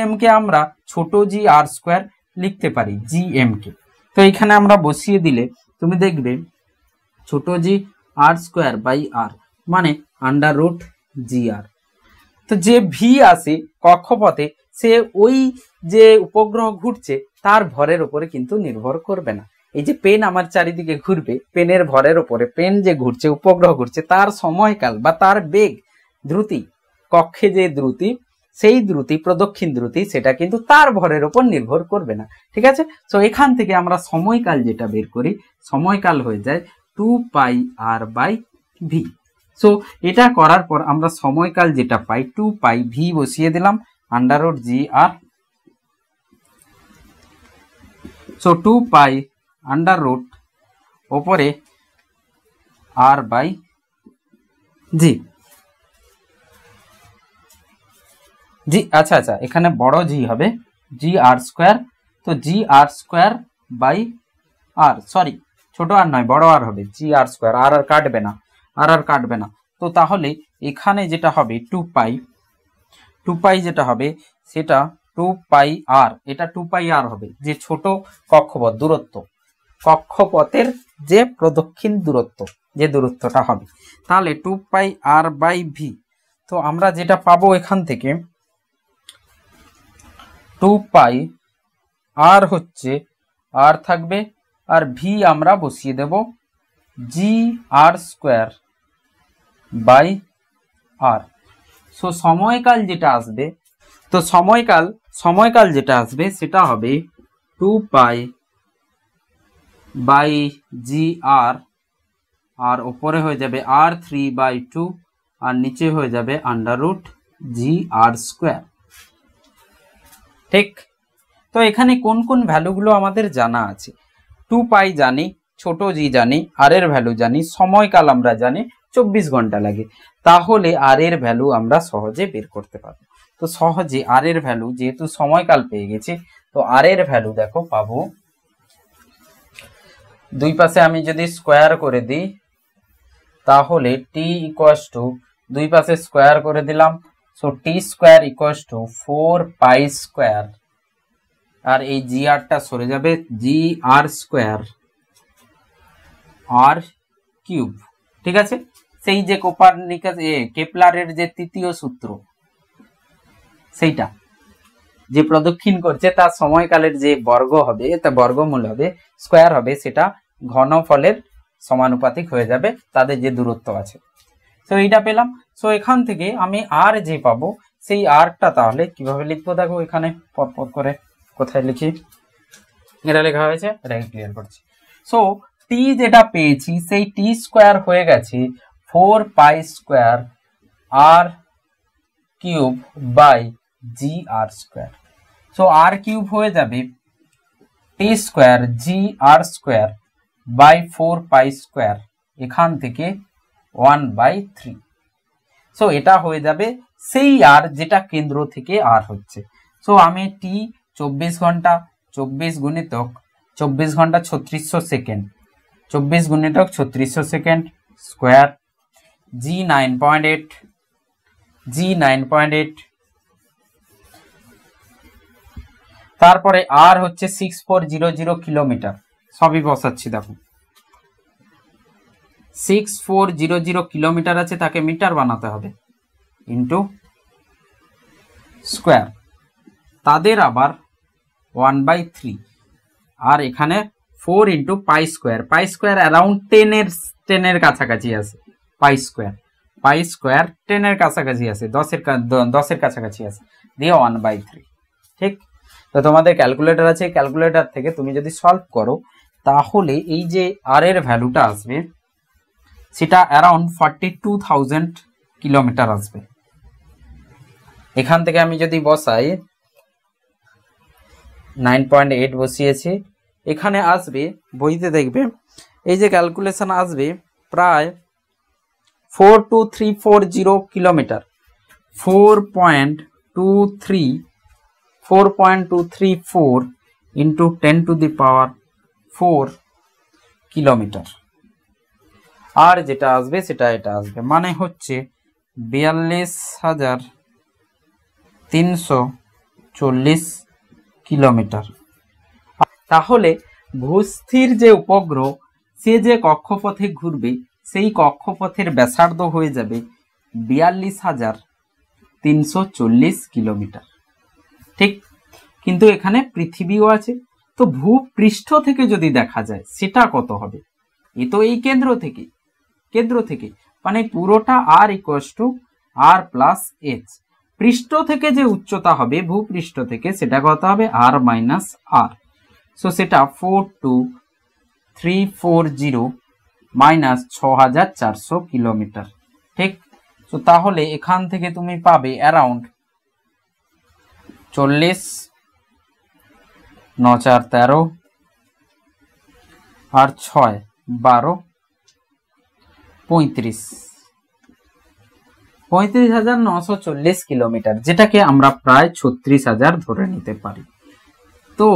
এম কে আমরা ছোট জি আর স্কোয়ার লিখতে পারি, জি এম কে। তো এখানে আমরা বসিয়ে দিলে তুমি দেখবে ছোট জি আর স্কোয়ার বাই আর মানে আন্ডার রুট জি আর। তো যে ভি আসে কক্ষপথে সে ওই যে উপগ্রহ ঘুরছে তার ভরের উপরে কিন্তু নির্ভর করবে না। এই যে পেন আমার চারিদিকে ঘুরবে, পেনের ভরের উপরে, পেন যে ঘুরছে, উপগ্রহ ঘুরছে, তার সময়কাল বা তার বেগ, দ্রুতি, কক্ষে যে দ্রুতি, সেই দ্রুতি, প্রদক্ষিণ দ্রুতি, সেটা কিন্তু তার ভরের উপর নির্ভর করবে না। ঠিক আছে? তো এখান থেকে আমরা সময়কাল যেটা বের করি, সময়কাল হয়ে যায় 2πr/v। সো এটা করার পর আমরা সময়কাল যেটা পাই 2π, ভি বসিয়ে দিলাম, √GR। সো 2π ওপরে r/g। জি আচ্ছা আচ্ছা, এখানে বড় জি হবে, GR²। তো GR²/r, সরি ছোট আর নয়, বড় আর হবে, GR²। আর কাটবে না, আর কাটবে না। তো তাহলে এখানে যেটা হবে 2π যেটা হবে সেটা 2πr, এটা 2πr হবে, যে ছোট কক্ষপথ দূরত্ব, কক্ষপথের যে প্রদক্ষিণ দূরত্ব, যে দূরত্বটা হবে, তাহলে 2πr/v। তো আমরা যেটা পাবো এখান থেকে 2πr হচ্ছে, আর থাকবে, আর ভি আমরা বসিয়ে দেব GR²/r। সো সময়কাল যেটা আসবে, তো সময়কাল যেটা আসবে সেটা হবে 2π/GR, আর উপরে হয়ে যাবে r3/2, আর নিচে হয়ে যাবে √GR²। ঠিক? তো এখানে কোন কোন ভ্যালুগুলো আমাদের জানা আছে? 2π জানি, ছোট জি জানি, আর এর ভ্যালু জানি, সময়কাল আমরা জানি 24 ঘন্টা লাগে। তাহলে আর এর ভ্যালু আমরা সহজে বের করতে পারবো। তো সহজে আর এর ভ্যালু, যেহেতু সময়কাল পেয়ে গেছি, তো আর এর ভ্যালু দেখো পাবো, দুই পাশে আমি যদি স্কোয়ার করে দিই তাহলে t = দুই পাশে স্কোয়ার করে দিলাম, সো t² = 4π², আর এই GR-টা সরে যাবে, GR² r³ ঠিক আছে? সেই যে কোপারনিকাস কেপলারের যে তৃতীয় সূত্র, সেইটা যে প্রদক্ষিণ করছে তার সময়কালের যে বর্গ হবে, তা বর্গমূল হবে, স্কোয়ার হবে, সেটা ঘনফলের সমানুপাতিক হয়ে যাবে তাদের যে দূরত্ব আছে। তো এইটা পেলাম। সো এখান থেকে আমি আর যে পাবো, সেই আরটা তাহলে কিভাবে লিখবো দেখো, এখানে পরপর করে কোথায় লিখি, এটা লেখা হয়েছে, এটাকে ক্লিয়ার করছি। সো টি যেটা পেয়েছি সেই t² হয়ে গেছে 4π² r³/GR²। সো r³ হয়ে যাবে t² GR²/4π², এখান থেকে 1/3। সো এটা হয়ে যাবে সেই আর যেটা কেন্দ্র থেকে আর হচ্ছে। সো আমি টি 24 ঘন্টা, 24 গুণিতক 24 ঘন্টা 3600 সেকেন্ড, 24 গুণিতক 3600 সেকেন্ড স্কোয়ার, G9.8, তারপরে আর হচ্ছে 6400 কিলোমিটার, সবই বসাচ্ছি দেখো, 6400 কিলোমিটার আছে, তাকে মিটার বানাতে হবে, ইন্টু স্কোয়ার, তাদের আবার 1/3, আর এখানে 4 × π², অ্যারাউন্ড 10-এর কাছাকাছি আছে, π² 10-এর কাছাকাছি আছে, 10-এর কাছাকাছি আছে, দিয়ে 1/3। ঠিক? তো তোমাদের ক্যালকুলেটর আছে, ক্যালকুলেটর থেকে তুমি যদি সলভ করো তাহলে এই যে আর এর ভ্যালুটা আসবে সেটা অ্যারাউন্ড 42,000 কিলোমিটার আসবে। এখান থেকে আমি যদি বসাই 9.8 বসিয়েছি, এখানে আসবে, বইতে দেখবে এই যে ক্যালকুলেশন আসবে প্রায় 42340 কিলোমিটার, 4.234 ইন্টু 10⁴ কিলোমিটার। আর যেটা আসবে সেটা এটা আসবে, মানে হচ্ছে 42,340 কিলোমিটার। তাহলে ভূস্থির যে উপগ্রহ সে যে কক্ষপথে ঘুরবে সেই কক্ষপথের ব্যাসার্ধ হয়ে যাবে 42,340 কিলোমিটার। ঠিক, কিন্তু এখানে পৃথিবীও আছে। তো ভূপৃষ্ঠ থেকে যদি দেখা যায় সেটা কত হবে? এ তো এই কেন্দ্র থেকে মানে পুরোটা R equals to R plus H. পৃষ্ঠ থেকে যে উচ্চতা হবে ভূপৃষ্ঠ থেকে সেটা কত হবে? আর মাইনাস আর। সো সেটা 42340 মাইনাস 6400 কিলোমিটার। ঠিক, তো তাহলে এখান থেকে তুমি পাবে অ্যারাউন্ড 40, 9 4 13 আর 6 12 35,940 কিলোমিটার, যেটাকে আমরা প্রায় 36,000 ধরে নিতে পারি। তো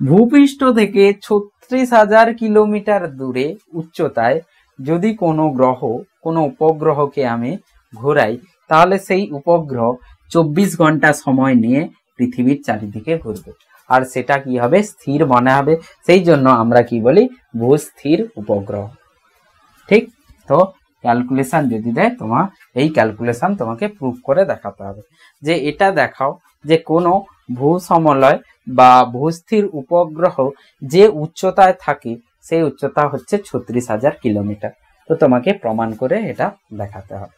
ভূপৃষ্ঠ থেকে 36,000 কিলোমিটার দূরে উচ্চতায় যদি কোনো গ্রহ, কোনো উপগ্রহকে আমি ঘোরাই, তাহলে সেই উপগ্রহ 24 ঘন্টা সময় নিয়ে পৃথিবীর চারিদিকে ঘুরবে। আর সেটা কি হবে? স্থির মনে হবে। সেই জন্য আমরা কি বলি? ভূস্থির উপগ্রহ। ঠিক, তো ক্যালকুলেশন যদি দেয় তোমার, এই ক্যালকুলেশন তোমাকে প্রুফ করে দেখাতে হবে যে এটা দেখাও যে কোনো ভূসমলয় বা ভূস্থির উপগ্রহ যে উচ্চতায় থাকে সেই উচ্চতা হচ্ছে 36,000 কিলোমিটার। তো তোমাকে প্রমাণ করে এটা দেখাতে হবে।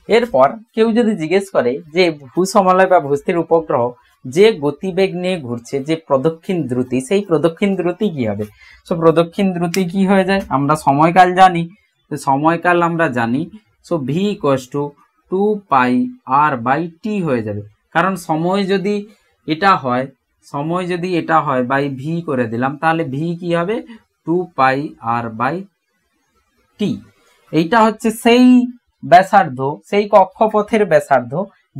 এরপর কেউ যদি জিজ্ঞেস করে যে ভূসমলয় বা ভূস্থির উপগ্রহ যে গতিবেগ নিয়ে ঘুরছে, যে প্রদক্ষিণ দ্রুতি, সেই প্রদক্ষিণ দ্রুতি কি হবে? সো প্রদক্ষিণ দ্রুতি কি হয়ে যায়? আমরা সময়কাল জানি, তো সময়কাল আমরা জানি। So V equals to 2 pi R by T হয়ে যাবে। কারণ সময় যদি এটা হয় বাই ভি করে দিলাম, তাহলে ভি কি হবে? 2 পাই আর বাই টি। এইটা হচ্ছে সেই ব্যাসার্ধ, সেই কক্ষপথের ব্যাসার্ধ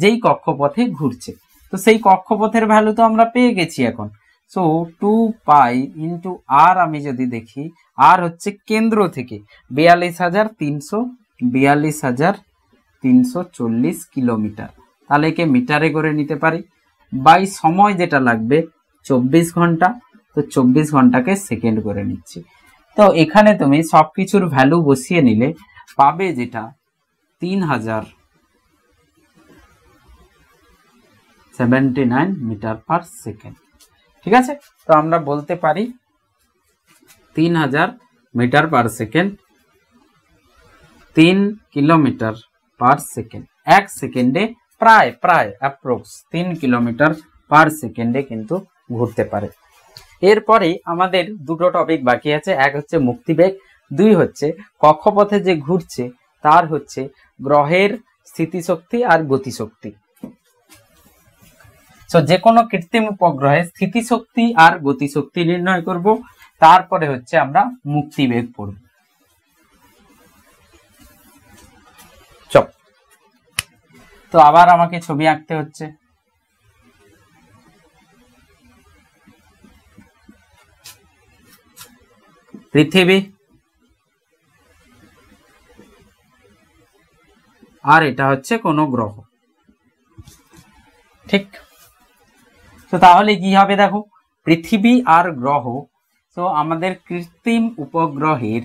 যেই কক্ষপথে ঘুরছে। তো সেই কক্ষপথের ভ্যালু তো আমরা পেয়ে গেছি এখন। সো 2 পাই ইন্টু আর আমি যদি দেখি, আর হচ্ছে কেন্দ্র থেকে 42,340 কিলোমিটার, তাহলে একে মিটারে করে নিতে পারি। বাই সময় যেটা লাগবে 24 ঘন্টা, তো 24 ঘন্টাকে সেকেন্ড করে নিচ্ছি। তো এখানে তুমি সবকিছুর ভ্যালু বসিয়ে নিলে পাবে যেটা 3079 মিটার পার সেকেন্ড। ঠিক আছে, তো আমরা বলতে পারি 3000 metre per second 3 kilometre per second. এক সেকেন্ডে প্রায় অ্যাপ্রক্স 3 কিলোমিটার পার সেকেন্ডে কিন্তু ঘুরতে পারে। এরপরে আমাদের দুটো টপিক বাকি আছে, এক হচ্ছে মুক্তিবেগ, দুই হচ্ছে কক্ষপথে যে ঘুরছে তার হচ্ছে গ্রহের স্থিতিশক্তি আর গতিশক্তি। তো যে কোনো কৃত্রিম উপগ্রহের স্থিতিশক্তি আর গতিশক্তি নির্ণয় করব, তারপরে হচ্ছে আমরা মুক্তিবেগ পড়ব। চল, তো আবার আমাকে ছবি আঁকতে হচ্ছে। পৃথিবী, আর এটা হচ্ছে কোনো গ্রহ। ঠিক, তো তাহলে কি হবে দেখো, পৃথিবী আর গ্রহ, তো আমাদের কৃত্রিম উপগ্রহের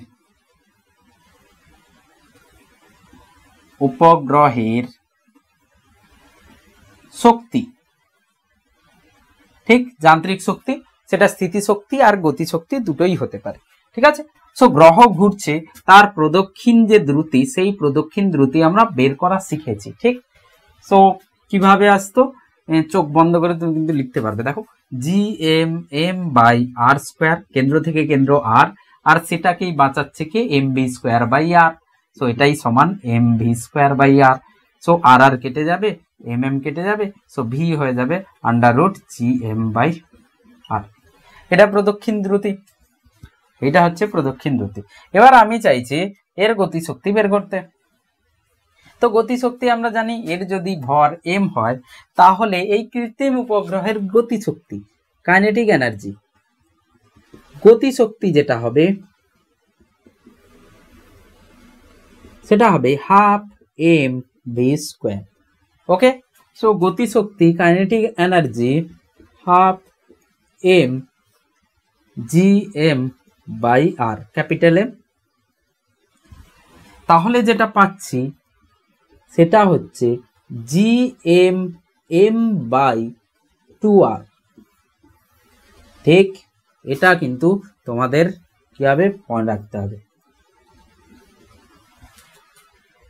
শক্তি, ঠিক যান্ত্রিক শক্তি, সেটা স্থিতিশক্তি আর গতিশক্তি দুটোই হতে পারে। ঠিক আছে, সো গ্রহ ঘুরছে, তার প্রদক্ষিণ যে দ্রুতি, সেই প্রদক্ষিণ দ্রুতি আমরা বের করা শিখেছি। ঠিক, সো কিভাবে আসতো? চোখ বন্ধ করে তুমি কিন্তু লিখতে পারবে। দেখো, GM বাই আর স্কোয়ার, কেন্দ্র থেকে কেন্দ্র আর সেটাকেই বাঁচাচ্ছে কে? MV square by R. So এটাই সমান MV square by R. So R কেটে যাবে, MM কেটে যাবে, সো ভি হয়ে যাবে √ GM বাই আর। এটা প্রদক্ষিণ দ্রুতি, এটা হচ্ছে প্রদক্ষিণ দ্রুতি। এবার আমি চাইছি এর গতিশক্তি বের করতে। তো গতিশক্তি আমরা জানি, এর যদি ভর m হয়, তাহলে এই কৃত্রিম উপগ্রহের গতিশক্তি, কাইনেটিক এনার্জি, গতিশক্তি যেটা হবে সেটা হবে ½ mv²। ওকে, সো গতিশক্তি, kinetic energy ½ mgm by R, capital M। তাহলে যেটা পাচ্ছি সেটা হচ্ছে জি এম এম বাই 2r। ঠিক, এটা কিন্তু তোমাদের কি হবে, মনে রাখতে হবে,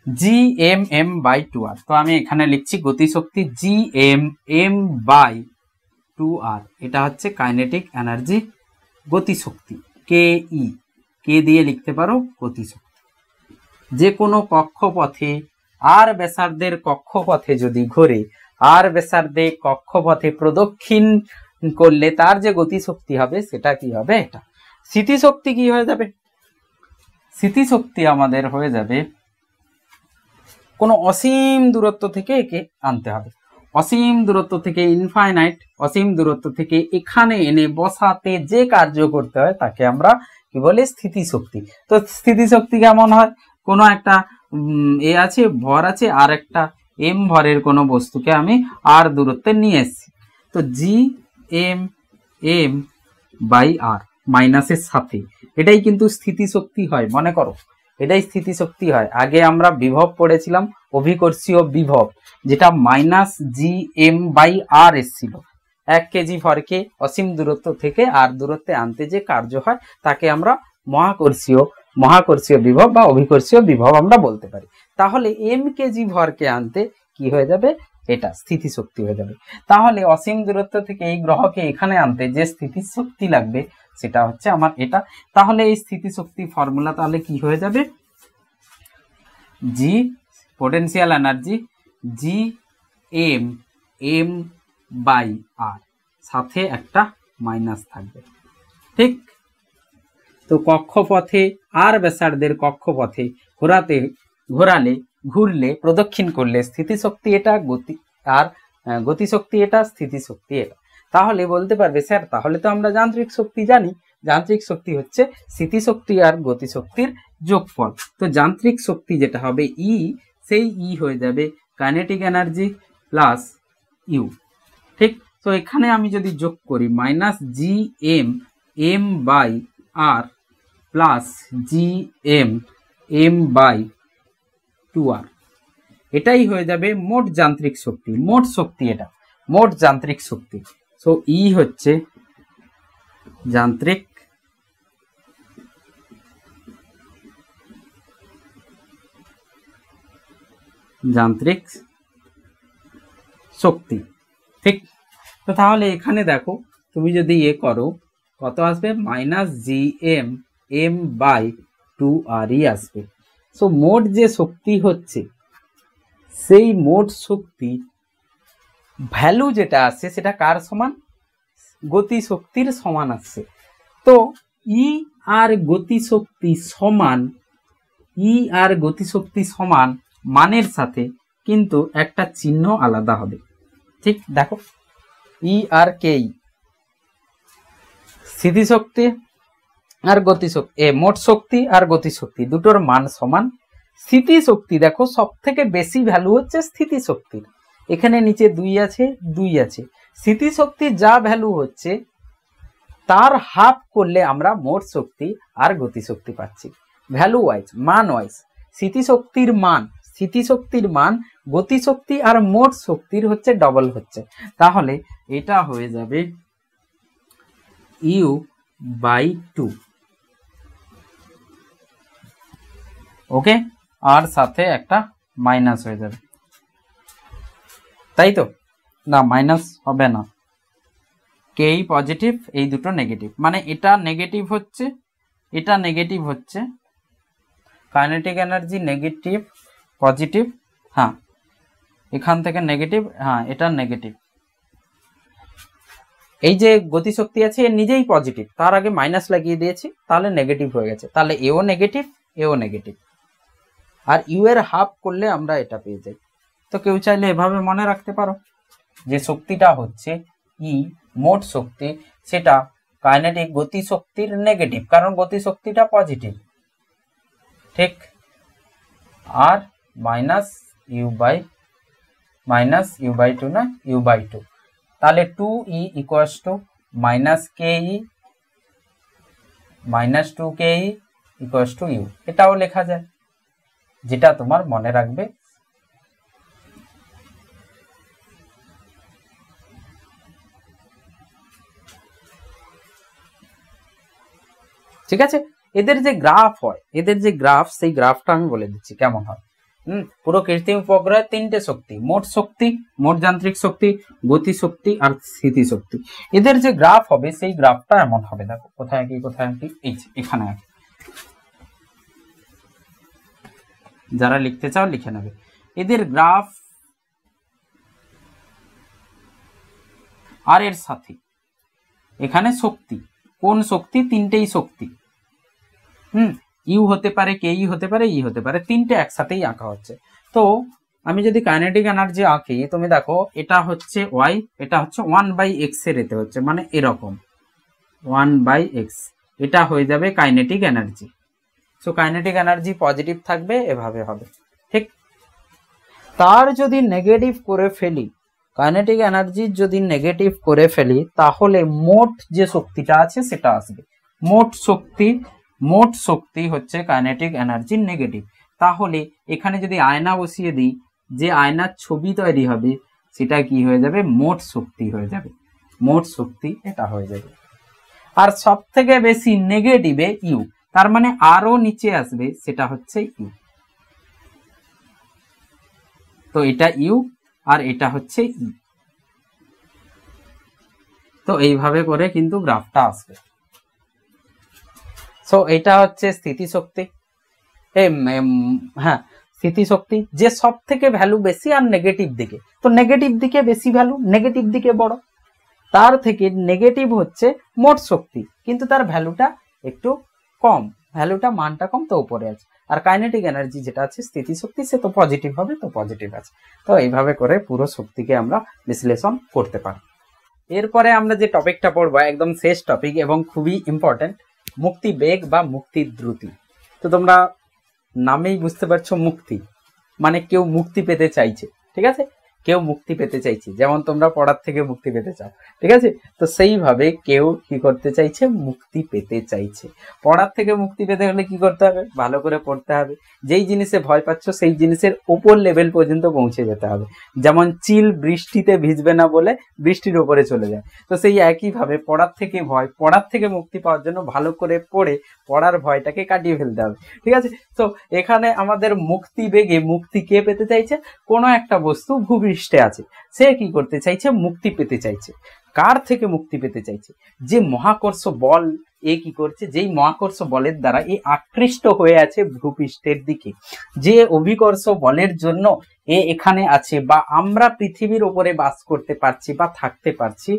G M M by 2r। তো আমি এখানে লিখছি গতিশক্তি জি এম এম বাই 2r, এটা হচ্ছে কাইনেটিক এনার্জি, গতিশক্তি, কে ই, কে দিয়ে লিখতে পারো গতিশক্তি। যে কোনো কক্ষপথে আর ব্যাসার্ধের কক্ষপথে যদি ঘোরে, আর ব্যাসার্ধে কক্ষপথে প্রদক্ষিণ করলে তার যে গতিশক্তি হবে সেটা কি হবে, এটা। স্থিতিশক্তি কি হয়ে যাবে, স্থিতিশক্তি আমাদের হয়ে যাবে কোনো অসীম দূরত্ব থেকে একে আনতে হবে, অসীম দূরত্ব থেকে, ইনফাইনাইট অসীম দূরত্ব থেকে এখানে এনে বসাতে যে কার্য করতে হয় তাকে আমরা কি বলি, স্থিতিশক্তি। তো স্থিতিশক্তি কেমন হয়, কোনো একটা এ আছে, ভর আছে, আর একটা এম ভরের কোনো বস্তুকে আমি আর দূরত্বে নিয়ে এসেছি, তো জি এম এম বাই আর মাইনাসের সাথে, এটাই কিন্তু স্থিতিশক্তি হয়, মনে করো এটাই স্থিতিশক্তি হয়। আগে আমরা বিভব পড়েছিলাম, অভিকর্ষীয় বিভব, যেটা মাইনাস জি এম বাই আর এসেছিল। 1 কেজি ভরকে অসীম দূরত্ব থেকে আর দূরত্বে আনতে যে কার্য হয় তাকে আমরা মহাকর্ষীয় বিভব বা অভিকর্ষীয় বিভব আমরা বলতে পারি। তাহলে এম কেজি ভরকে আনতে কি হয়ে যাবে, এটা স্থিতিশক্তি হয়ে যাবে। তাহলে অসীম দূরত্ব থেকে এই গ্রহকে এখানে আনতে যে স্থিতিশক্তি লাগবে সেটা হচ্ছে আমার এটা। তাহলে এই স্থিতিশক্তি ফর্মুলা তাহলে কি হয়ে যাবে, G potential energy G M M by R, সাথে একটা মাইনাস থাকবে। ঠিক, তো কক্ষপথে আর ব্যাসার্ধের কক্ষপথে ঘুরলে প্রদক্ষিণ করলে স্থিতিশক্তি এটা, গতি আর গতিশক্তি এটা, স্থিতিশক্তি এটা। তাহলে বলতে পারবে স্যার তাহলে তো আমরা যান্ত্রিক শক্তি জানি, যান্ত্রিক শক্তি হচ্ছে স্থিতিশক্তি আর গতিশক্তির যোগফল। তো যান্ত্রিক শক্তি যেটা হবে ই, সেই ই হয়ে যাবে কাইনেটিক এনার্জি প্লাস ইউ। ঠিক, তো এখানে আমি যদি যোগ করি minus G M M by R plus G M M by 2r, এটাই হয়ে যাবে মোট যান্ত্রিক শক্তি, মোট শক্তি, এটা মোট যান্ত্রিক শক্তি। সো ই হচ্ছে যান্ত্রিক শক্তি। ঠিক, তো তাহলে এখানে দেখো তুমি যদি এ করো কত আসবে, minus G M M by 2r আসবে। সো মোট যে শক্তি হচ্ছে সেই মোট শক্তি ভ্যালু যেটা আসছে সেটা কার সমান, গতিশক্তির সমান আসছে। তো ই আর গতিশক্তি সমান, ই আর গতিশক্তি সমান মানের সাথে কিন্তু একটা চিহ্ন আলাদা হবে। ঠিক, দেখো ই আর কে, স্থিতিশক্তি আর গতিশক্তি, মোট শক্তি আর গতিশক্তি দুটোর মান সমান। স্থিতিশক্তি দেখো সব থেকে বেশি ভ্যালু হচ্ছে স্থিতিশক্তির, এখানে নিচে 2 আছে, 2 আছে। স্থিতিশক্তির যা ভ্যালু হচ্ছে তার হাফ করলে আমরা মোট শক্তি আর গতিশক্তি পাচ্ছি, ভ্যালু ওয়াইজ, মান ওয়াইজ। স্থিতিশক্তির মান গতিশক্তি আর মোট শক্তির হচ্ছে ডবল হচ্ছে, তাহলে এটা হয়ে যাবে ইউ বাই 2। ওকে, আর সাথে একটা মাইনাস হয়ে যাবে, তাই তো, না মাইনাস হবে না, কে পজিটিভ, এই দুটো নেগেটিভ, মানে এটা নেগেটিভ হচ্ছে, এটা নেগেটিভ হচ্ছে, কাইনেটিক এনার্জি নেগেটিভ পজিটিভ, হ্যাঁ এখান থেকে নেগেটিভ, হ্যাঁ এটা নেগেটিভ। এই যে গতিশক্তি আছে এর নিজেই পজিটিভ, তার আগে মাইনাস লাগিয়ে দিয়েছি, তাহলে নেগেটিভ হয়ে গেছে, তাহলে এও নেগেটিভ, এও নেগেটিভ, আর ইউ এর হাফ করলে আমরা এটা পেয়ে যাই। তো কেউ চাইলে এভাবে মনে রাখতে পারো যে শক্তিটা হচ্ছে ই, মোট শক্তি, সেটা কাইনেটিক গতিশক্তির নেগেটিভ, কারণ গতিশক্তিটা পজিটিভ। ঠিক, আর মাইনাস ইউ বাই 2 না, ইউ বাই 2, তাহলে 2e equals to minus K E minus 2ke equals to U, এটাও লেখা যায়, যেটা তোমার মনে রাখবে ঠিক আছে। এদের যে গ্রাফ হয়, এদের যে গ্রাফ, সেই গ্রাফটা আমি বলে দিচ্ছি কেমন হয়। পুরো কৃত্রিম উপগ্রহের তিনটে শক্তি, মোট যান্ত্রিক শক্তি, গতি শক্তি আর স্থিতি শক্তি, এদের যে গ্রাফ হবে সেই গ্রাফটা এমন হবে। দেখো কোথায় কি এই এখানে আঁকি, যারা লিখতে চাও লিখে নেবে। এদের গ্রাফ আর এর সাথে এখানে শক্তি, কোন শক্তি? তিনটেই শক্তি। ইউ হতে পারে, কে ই হতে পারে, ই হতে পারে, তিনটে একসাথেই আঁকা হচ্ছে। তো আমি যদি কাইনেটিক এনার্জি আঁকি, তুমি দেখো এটা হচ্ছে ওয়াই, এটা হচ্ছে 1/x এর এতে হচ্ছে, মানে এরকম 1/x, এটা হয়ে যাবে kinetic energy. So kinetic energy positive থাকবে, এভাবে হবে, ঠিক। তার যদি নেগেটিভ করে ফেলি, কাইনেটিক এনার্জির যদি নেগেটিভ করে ফেলি, তাহলে মোট যে শক্তিটা আছে সেটা আসবে। মোট শক্তি হচ্ছে কাইনেটিক এনার্জির নেগেটিভ। তাহলে এখানে যদি আয়না বসিয়ে দিই, যে আয়নার ছবি তৈরি হবে সেটা কি হয়ে যাবে? মোট শক্তি হয়ে যাবে। মোট শক্তি এটা হয়ে যাবে। আর সব থেকে বেশি নেগেটিভে ইউ, তার মানে আরো নিচে আসবে, সেটা হচ্ছে ইউ। তো এটা ইউ আর এটা হচ্ছে ই। তো এইভাবে করে কিন্তু গ্রাফটা আসবে। সো এটা হচ্ছে স্থিতিশক্তি। হ্যাঁ, স্থিতিশক্তি যে সব থেকে ভ্যালু বেশি আর নেগেটিভ দিকে, তো নেগেটিভ দিকে বেশি ভ্যালু, নেগেটিভ দিকে বড়। তার থেকে নেগেটিভ হচ্ছে মোট শক্তি, কিন্তু তার ভ্যালুটা একটু কম, ভ্যালুটা মানটা কম, তো উপরে আছে। আর কাইনেটিক এনার্জি যেটা আছে স্থিতিশক্তি, সে তো পজিটিভ হবে, তো পজিটিভ আছে। তো এইভাবে করে পুরো শক্তিকে আমরা বিশ্লেষণ করতে পারি। এরপরে আমরা যে টপিকটা পড়বো একদম শেষ টপিক এবং খুবই ইম্পর্টেন্ট, মুক্তি বেগ বা মুক্তির দ্রুতি। তো তোমরা নামেই বুঝতে পারছো, মুক্তি মানে কেউ মুক্তি পেতে চাইছে, ঠিক আছে, কেউ মুক্তি পেতে চাইছে, যেমন তোমরা পড়ার থেকে মুক্তি পেতে চাও, ঠিক আছে। তো সেইভাবে কেউ কি করতে চাইছে? মুক্তি পেতে চাইছে। পড়ার থেকে মুক্তি পেতে হলে কি করতে হবে? ভালো করে পড়তে হবে। যেই জিনিসে ভয় পাচ্ছ সেই জিনিসের উপর লেভেল পর্যন্ত পৌঁছে যেতে হবে। যেমন চিল বৃষ্টিতে ভিজবে না বলে বৃষ্টির উপরে চলে যায়, তো সেই একইভাবে পড়ার থেকে পড়ার থেকে মুক্তি পাওয়ার জন্য ভালো করে পড়ে পড়ার ভয়টাকে কাটিয়ে ফেলতে হবে, ঠিক আছে। তো এখানে আমাদের মুক্তি বেগে, মুক্তি কে পেতে চাইছে? কোনো একটা বস্তু ভূপৃষ্ঠে আছে, সে কি করতে চাইছে? মুক্তি পেতে চাইছে। কার থেকে মুক্তি পেতে চাইছে? যে মহাকর্ষ বল এ কি করছে, যেই মহাকর্ষ বলের দ্বারা এ আকৃষ্ট হয়ে আছে ভূপৃষ্ঠের দিকে, যে অভিকর্ষ বলের জন্য এ এখানে আছে বা আমরা পৃথিবীর উপরে বাস করতে পারছি বা থাকতে পারছি,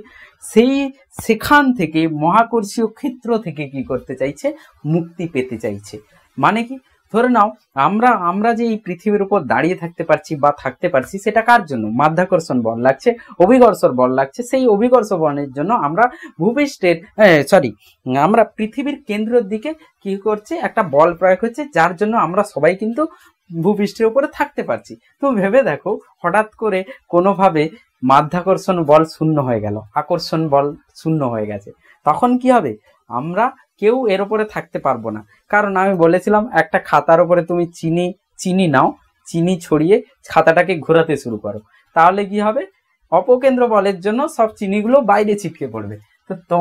সেখান থেকে মহাকর্ষীয় ক্ষেত্র থেকে কি করতে চাইছে? মুক্তি পেতে চাইছে। মানে কি? ধরে নাও আমরা যে এই পৃথিবীর উপর দাঁড়িয়ে থাকতে পারছি বা থাকতে পারছি, সেটা কার জন্য? মাধ্যাকর্ষণ বল লাগছে, অভিকর্ষণ বল লাগছে। সেই অভিকর্ষ বলের জন্য আমরা ভূপৃষ্ঠের আমরা পৃথিবীর কেন্দ্রের দিকে কি করছে? একটা বল প্রয়োগ হচ্ছে, যার জন্য আমরা সবাই কিন্তু ভূপৃষ্ঠের উপরে থাকতে পারছি। তো ভেবে দেখো, হঠাৎ করে কোনোভাবে মাধ্যাকর্ষণ বল শূন্য হয়ে গেল, আকর্ষণ বল শূন্য হয়ে গেছে, তখন কি হবে? আমরা কেউ এর উপরে থাকতে পারবো না। কারণ আমি বলেছিলাম, একটা খাতার উপরে তুমি চিনি নাও, চিনি ছড়িয়ে খাতাটাকে ঘোরাতে শুরু করো, তাহলে কি হবে? অপকেন্দ্র বলের জন্য সব চিনিগুলো বাইরে ছিটকে পড়বে। তো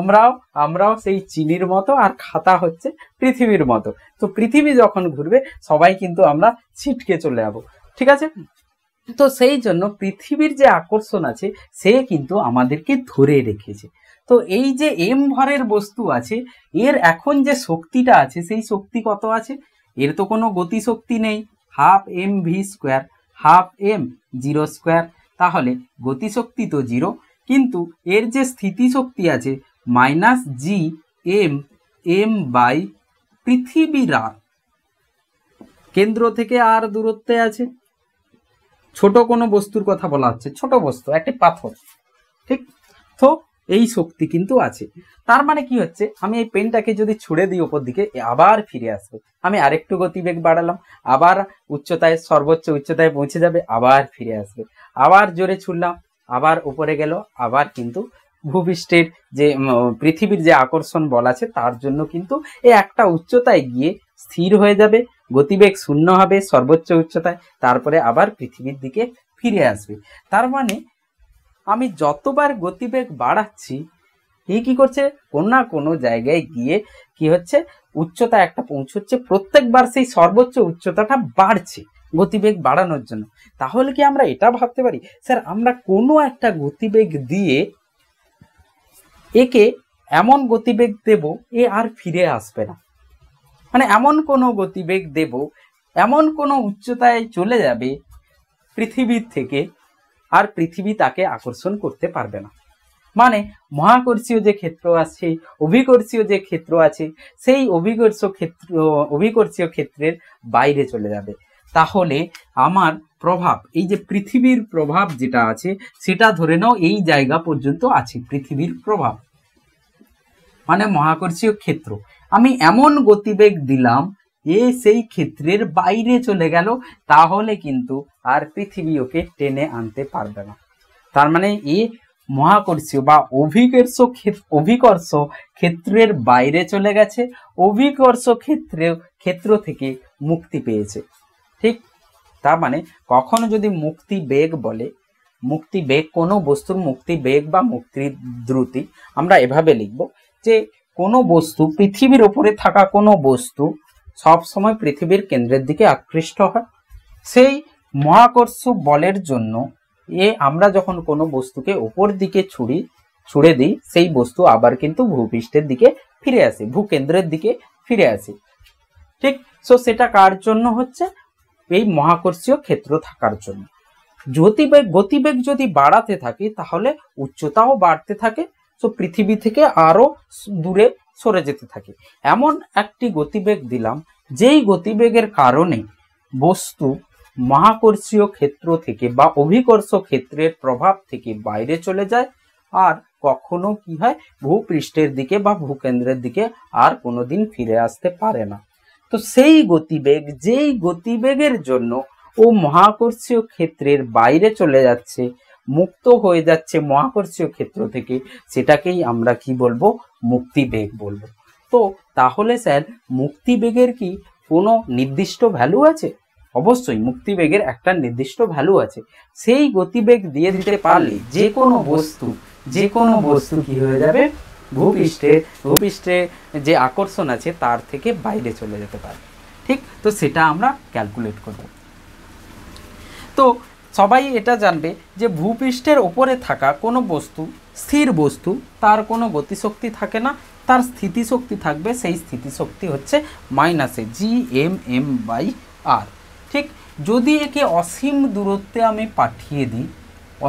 আমরাও সেই চিনির মতো, আর খাতা হচ্ছে পৃথিবীর মতো। তো পৃথিবী যখন ঘুরবে সবাই কিন্তু আমরা ছিটকে চলে যাবো, ঠিক আছে। তো সেই জন্য পৃথিবীর যে আকর্ষণ আছে সে কিন্তু আমাদেরকে ধরে রেখেছে। তো এই যে এম ভরের বস্তু আছে, এর এখন যে শক্তিটা আছে, সেই শক্তি কত আছে? এর তো কোনো গতি শক্তি নেই, ½ mv², ½ m0², তাহলে গতিশক্তি তো 0, কিন্তু এর যে স্থিতি শক্তি আছে -gm পৃথিবীর আর, কেন্দ্র থেকে আর দূরত্বে আছে। ছোট কোনো বস্তুর কথা বলা হচ্ছে, ছোট বস্তু একটি পাথর, ঠিক। তো এই শক্তি কিন্তু আছে। তার মানে কি হচ্ছে? আমি এই পেনটাকে যদি ছুড়ে দিই উপর দিকে, আবার ফিরে আসবে। আমি আরেকটু গতিবেগ বাড়ালাম, আবার উচ্চতায়, সর্বোচ্চ উচ্চতায় পৌঁছে যাবে, আবার ফিরে আসবে। আবার জোরে ছুড়লাম, আবার উপরে গেল, আবার কিন্তু ভূপৃষ্ঠের যে পৃথিবীর যে আকর্ষণ বল আছে তার জন্য কিন্তু এই একটা উচ্চতায় গিয়ে স্থির হয়ে যাবে, গতিবেগ শূন্য হবে সর্বোচ্চ উচ্চতায়, তারপরে আবার পৃথিবীর দিকে ফিরে আসবে। তার মানে আমি যতবার গতিবেগ বাড়াচ্ছি, এই কি করছে? কোনো না কোনো জায়গায় গিয়ে কি হচ্ছে? উচ্চতা একটা পৌঁছচ্ছে, প্রত্যেকবার সেই সর্বোচ্চ উচ্চতাটা বাড়ছে গতিবেগ বাড়ানোর জন্য। তাহলে কি আমরা এটা ভাবতে পারি স্যার আমরা কোনো একটা গতিবেগ দিয়ে একে এমন গতিবেগ দেব এ আর ফিরে আসবে না, মানে এমন কোনো গতিবেগ দেব, এমন কোনো উচ্চতায় চলে যাবে পৃথিবীর থেকে, আর পৃথিবী তাকে আকর্ষণ করতে পারবে না। মানে মহাকর্ষীয় যে ক্ষেত্র আছে, অভিকর্ষীয় যে ক্ষেত্র আছে, সেই অভিকর্ষীয় ক্ষেত্রের বাইরে চলে যাবে। তাহলে আমার প্রভাব, এই যে পৃথিবীর প্রভাব যেটা আছে সেটা ধরে নাও এই জায়গা পর্যন্ত আছে পৃথিবীর প্রভাব, মানে মহাকর্ষীয় ক্ষেত্র। আমি এমন গতিবেগ দিলাম এ সেই ক্ষেত্রের বাইরে চলে গেল, তাহলে কিন্তু আর পৃথিবী ওকে টেনে আনতে পারবে না। তার মানে এ মহাকর্ষীয় বা অভিকর্ষ ক্ষেত্রের বাইরে চলে গেছে, অভিকর্ষ ক্ষেত্র থেকে মুক্তি পেয়েছে। ঠিক, তার মানে কখনো যদি মুক্তি বেগ বলে, মুক্তি বেগ কোনো বস্তুর মুক্তি বেগ বা মুক্তি দ্রুতি আমরা এভাবে লিখব যে কোনো বস্তু, পৃথিবীর ওপরে থাকা কোনো বস্তু সব সময় পৃথিবীর কেন্দ্রের দিকে আকৃষ্ট হয়। সেই মহাকর্ষ বলের জন্য আমরা যখন কোনো বস্তুকে ওপর দিকে ছুড়ে দিই, সেই বস্তু আবার কিন্তু ভূপৃষ্ঠের দিকে ফিরে আসে, ভূকেন্দ্রের দিকে ফিরে আসে। ঠিক, সো সেটা কার জন্য হচ্ছে? এই মহাকর্ষীয় ক্ষেত্র থাকার জন্য। গতিবেগ যদি বাড়াতে থাকে তাহলে উচ্চতাও বাড়তে থাকে, তো পৃথিবী থেকে আরো দূরে সরে যেতে থাকে। এমন একটি গতিবেগ দিলাম যেই গতিবেগের কারণে বস্তু মহাকর্ষীয় ক্ষেত্র থেকে বা অভিকর্ষ ক্ষেত্রের প্রভাব থেকে বাইরে চলে যায়, আর কখনো কি হয় ভূপৃষ্ঠের দিকে বা ভূকেন্দ্রের দিকে আর কোনোদিন ফিরে আসতে পারে না। তো সেই গতিবেগ, যেই গতিবেগের জন্য ও মহাকর্ষীয় ক্ষেত্রের বাইরে চলে যাচ্ছে, মুক্ত হয়ে যাচ্ছে মহাকর্ষীয় ক্ষেত্র থেকে, সেটাকেই আমরা কি বলবো? মুক্তিবেগ বলবো। তো তাহলে স্যার মুক্তিবেগের কি কোনো নির্দিষ্ট ভ্যালু আছে? অবশ্যই মুক্তিবেগের একটা নির্দিষ্ট ভ্যালু আছে। সেই গতিবেগ দিয়ে দিতে পারলে যে কোনো বস্তু কি হয়ে যাবে? ভূপৃষ্ঠে যে আকর্ষণ আছে তার থেকে বাইরে চলে যেতে পারে। ঠিক, তো সেটা আমরা ক্যালকুলেট করব। তো সবাই এটা জানবে যে ভূপৃষ্ঠের ওপরে থাকা কোনো বস্তু, স্থির বস্তু, তার কোনো গতিশক্তি থাকে না, তার স্থিতিশক্তি থাকবে। সেই স্থিতিশক্তি হচ্ছে -gm/r। ঠিক, যদি একে অসীম দূরত্বে আমি পাঠিয়ে দিই,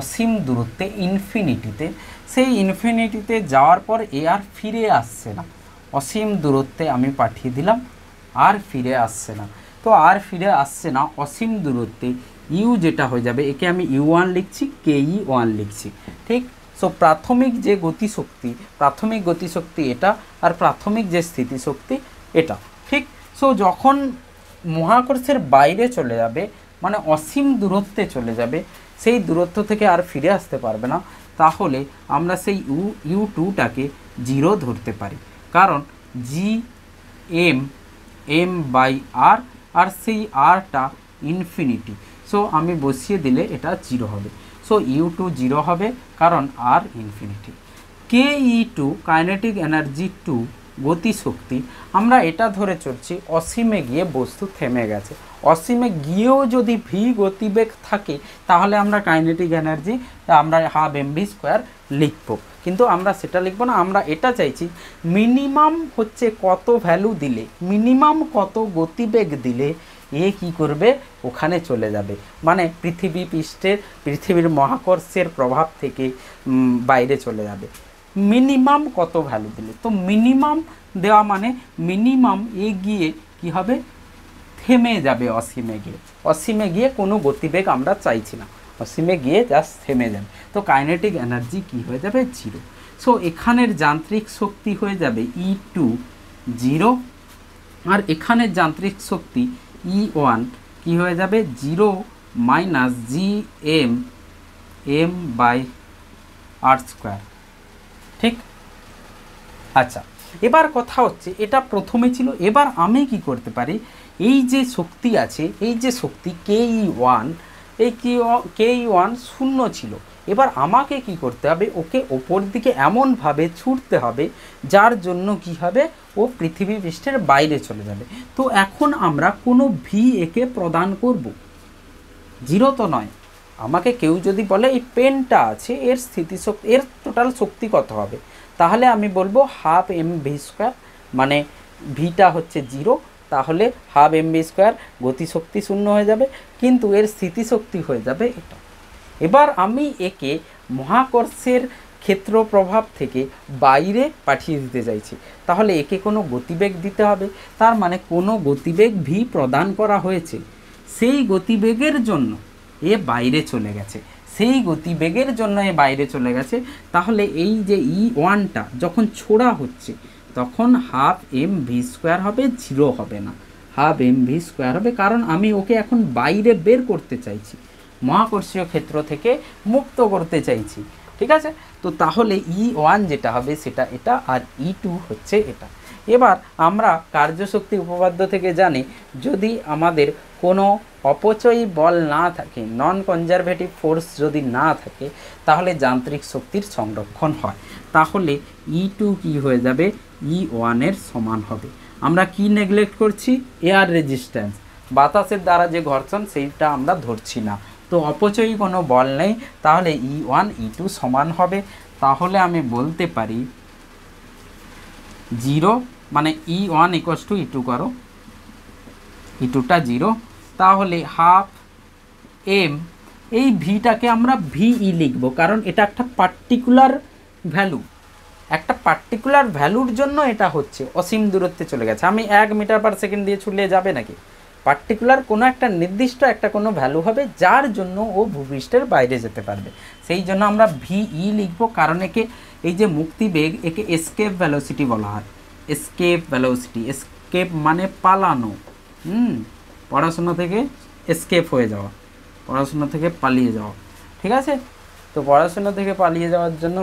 অসীম দূরত্বে, ইনফিনিটিতে, সেই ইনফিনিটিতে যাওয়ার পর এ আর ফিরে আসছে না। অসীম দূরত্বে আমি পাঠিয়ে দিলাম, আর ফিরে আসছে না। তো আর ফিরে আসছে না অসীম দূরত্বে, ইউ যেটা হয়ে যাবে, একে আমি u1 লিখছি, ke1 লিখছি। ঠিক, সো প্রাথমিক যে গতিশক্তি এটা, আর প্রাথমিক যে স্থিতিশক্তি এটা। ঠিক, সো যখন মহাকর্ষের বাইরে চলে যাবে, মানে অসীম দূরত্বে চলে যাবে, সেই দূরত্ব থেকে আর ফিরে আসতে পারবে না, তাহলে আমরা সেই u2টাকে 0 ধরতে পারি, কারণ gm/r, আর সেই rটা ইনফিনিটি। সো আমি বসিয়ে দিলে এটা 0 হবে। সো u2 0 হবে, কারণ r infinity. ke2 kinetic energy 2 গতিশক্তি, আমরা এটা ধরে চলছি অসীমে গিয়ে বস্তু থেমে গেছে। অসীমে গিয়েও যদি v গতিবেগ থাকে তাহলে আমরা কাইনেটিক এনার্জি আমরা 12mv² লিখব, কিন্তু আমরা সেটা লিখব না। আমরা এটা চাইছি মিনিমাম হচ্ছে কত ভ্যালু দিলে, মিনিমাম কত গতিবেগ দিলে এ কি করবে? ওখানে চলে যাবে, মানে পৃথিবীর মহাকর্ষের প্রভাব থেকে বাইরে চলে যাবে। মিনিমাম কত ভ্যালু দিলে, তো মিনিমাম দেওয়া মানে মিনিমাম এ গিয়ে কি হবে? থেমে যাবে অসীমে গিয়ে কোনো গতিবেগ আমরা চাইছি না, অসীমে গিয়ে জাস্ট থেমে যাবে। তো কাইনেটিক এনার্জি কি হয়ে যাবে? 0। সো এখানের যান্ত্রিক শক্তি হয়ে যাবে E2 0, আর এখানের যান্ত্রিক শক্তি E1 কি হয়ে যাবে? 0 - gm/r²। ঠিক, আচ্ছা, এবার কথা হচ্ছে এটা প্রথমে ছিল, এবার আমি কি করতে পারি? এই যে শক্তি আছে, এই যে শক্তি ke1, এই ke1 শূন্য ছিল, এবার আমাকে কি করতে হবে, ওকে ওপর দিকে এমনভাবে ছুটতে হবে যার জন্য কি হবে, ও পৃথিবী পৃষ্ঠের বাইরে চলে যাবে। তো এখন আমরা কোনো ভি একে প্রদান করব, জিরো তো নয়। আমাকে কেউ যদি বলে এই পেনটা আছে এর স্থিতিশক্তি, এর টোটাল শক্তি কত হবে, তাহলে আমি বলবো হাফ এম ভি স্কোয়ার, মানে ভিটা হচ্ছে জিরো, তাহলে হাফ এম ভি স্কোয়ার, গতিশক্তি শূন্য হয়ে যাবে, কিন্তু এর স্থিতিশক্তি হয়ে যাবে এটা। এবার আমি একে মহাকর্ষের ক্ষেত্র প্রভাব থেকে বাইরে পাঠিয়ে দিতে চাইছি, তাহলে একে কোনো গতিবেগ দিতে হবে, তার মানে কোনো গতিবেগ ভি প্রদান করা হয়েছে, সেই গতিবেগের জন্য এ বাইরে চলে গেছে, সেই গতিবেগের জন্য এ বাইরে চলে গেছে। তাহলে এই যে E1টা যখন ছোড়া হচ্ছে তখন হাফ এম ভি স্কোয়ার হবে, জিরো হবে না, হাফ এম ভি স্কোয়ার হবে, কারণ আমি ওকে এখন বাইরে বের করতে চাইছি, মহাকর্ষীয় ক্ষেত্র থেকে মুক্ত করতে চাইছি। ঠিক আছে, তো তাহলে E1 যেটা হবে সেটা এটা, আর E2 হচ্ছে এটা। এবার আমরা কার্যশক্তি উপপাদ্য থেকে জানি, যদি আমাদের কোনো অপচয়ী বল না থাকে, নন কনজারভেটিভ ফোর্স যদি না থাকে, তাহলে যান্ত্রিক শক্তির সংরক্ষণ হয়। তাহলে E2 কি হয়ে যাবে, E1 এর সমান হবে। আমরা কি নেগলেক্ট করছি, এয়ার রেজিস্ট্যান্স, বাতাসের দ্বারা যে ঘর্ষণ সেইটা আমরা ধরছি না, তো অপচয়ী কোনো বল নেই, তাহলে E1 E2 সমান হবে। তাহলে আমি বলতে পারি জিরো, মানে E1 ইকুয়ালস টু E2 করো, E2টা জিরো, তাহলে হাফ এম, এই ভিটাকে আমরা ভিই লিখব, কারণ এটা একটা পার্টিকুলার ভ্যালু, একটা পার্টিকুলার ভ্যালুর জন্য এটা হচ্ছে, অসীম দূরত্বে চলে গেছে। আমি 1 মিটার পার সেকেন্ড দিয়ে ছুটলে যাবে নাকি, পার্টিকুলার কোনো একটা নির্দিষ্ট একটা কোনো ভ্যালু হবে যার জন্য ও ভূপৃষ্ঠের বাইরে যেতে পারবে, সেই জন্য আমরা ভিই লিখব। কারণ একে, এই যে মুক্তিবেগ, একে এসকেপ ভ্যালোসিটি বলা হয়, এসকেপ ভ্যালোসিটি, এসকেপ মানে পালানো, পড়াশোনা থেকে এসকেপ হয়ে যাওয়া, পড়াশোনা থেকে পালিয়ে যাওয়া। ঠিক আছে, তো পড়াশোনা থেকে পালিয়ে যাওয়ার জন্য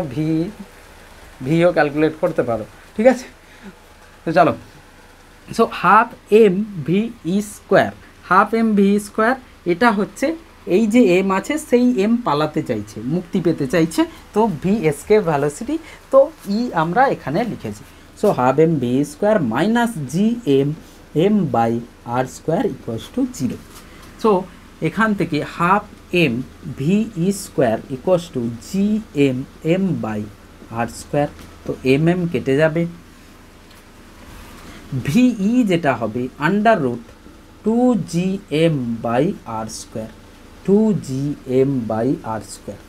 ভিও ক্যালকুলেট করতে পারো। ঠিক আছে, তো চলো, so half M V E square, half M V square, এটা হচ্ছে এই যে এম আছে সেই এম পালাতে চাইছে, মুক্তি পেতে চাইছে, তো ভি এসকেপ ভ্যালোসিটি, তো ই আমরা এখানে লিখেছি। So half M V square minus G M M by R square equals to zero. So এখান থেকে half M V E square equals to G M M by R square, তো M M কেটে যাবে, V E যেটা হবে under root 2gm by R square, 2gm by R square,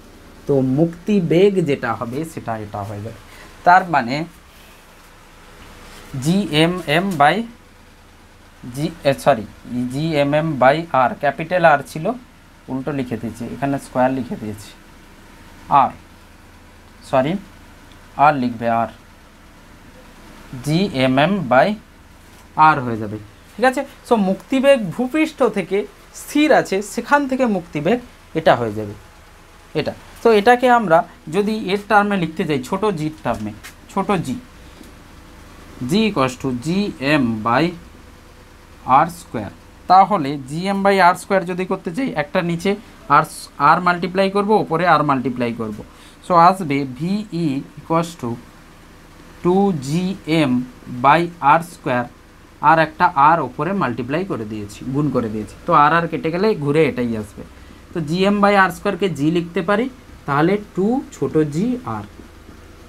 তো মুক্তি বেগ যেটা হবে সেটা এটা হয়ে যাবে, তার মানে gmm by gmm by R, capital R ছিল, উল্টো লিখে দিয়েছি, এখানে স্কোয়ার লিখে দিয়েছি, আর আর লিখবে আর, gmm বাই আর হয়ে যাবে। ঠিক আছে, সো মুক্তিবেগ ভূপৃষ্ঠ থেকে স্থির আছে, সেখান থেকে মুক্তিবেগ এটা হয়ে যাবে, এটা। তো এটাকে আমরা যদি এর টার্মে লিখতে যাই, ছোট জির টার্মে, ছোট g, g equals to G M by R square, তাহলে G M by R square যদি করতে চাই, একটা নিচে আর মাল্টিপ্লাই করব, ওপরে আর মাল্টিপ্লাই করব, সো আসবে V E equals to 2gm by R square, আর একটা আর ওপরে মাল্টিপ্লাই করে দিয়েছি, গুণ করে দিয়েছি, তো আর আর কেটে গেলে ঘুরে এটাই আসবে, তো জিএম বাই আর স্কোয়ারকে জি লিখতে পারি, তাহলে 2 ছোট জি আর।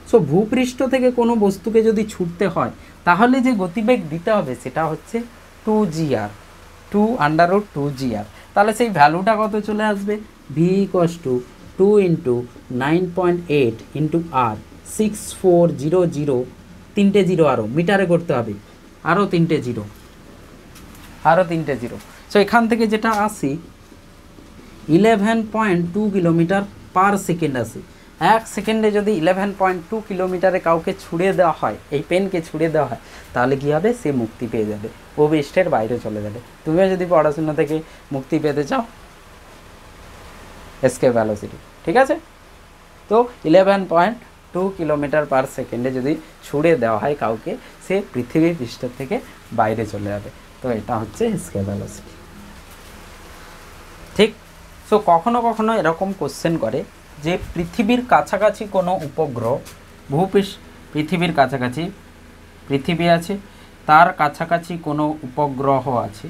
সো ভূপৃষ্ঠ থেকে কোনো বস্তুকে যদি ছুটতে হয় তাহলে যে গতিবেগ দিতে হবে সেটা হচ্ছে 2gr, 2 আন্ডার রুট 2gr, তাহলে সেই ভ্যালুটা কত চলে আসবে, V equals to 2 into 9.8 into R 6400, তিনটে জিরো আরও মিটারে করতে হবে, আরও তিনটে জিরো, আরও তিনটে জিরো। সো এখান থেকে যেটা আসি 11.2 কিলোমিটার পার সেকেন্ড আসে, এক সেকেন্ডে যদি 11.2 কিলোমিটারে কাউকে ছুড়ে দেওয়া হয়, এই পেনকে ছুড়ে দেওয়া হয়, তাহলে কী হবে, সে মুক্তি পেয়ে যাবে, ভূপৃষ্ঠের বাইরে চলে যাবে। তুমিও যদি পড়াশোনা থেকে মুক্তি পেতে চাও, এসকেপ ভ্যালোসিটি, ঠিক আছে, তো 11.2 কিলোমিটার পার সেকেন্ডে যদি ছুড়ে দেওয়া হয় কাউকে, সে পৃথিবী পৃষ্ঠ থেকে বাইরে চলে যাবে, তো এটা হচ্ছে এসকেপ ভ্যালোসিটি। ঠিক, সো কখনো কখনো এরকম কোশ্চেন করে যে পৃথিবীর কাছাকাছি কোনো উপগ্রহ পৃথিবীর কাছাকাছি পৃথিবী আছে, তার কাছাকাছি কোনো উপগ্রহ আছে,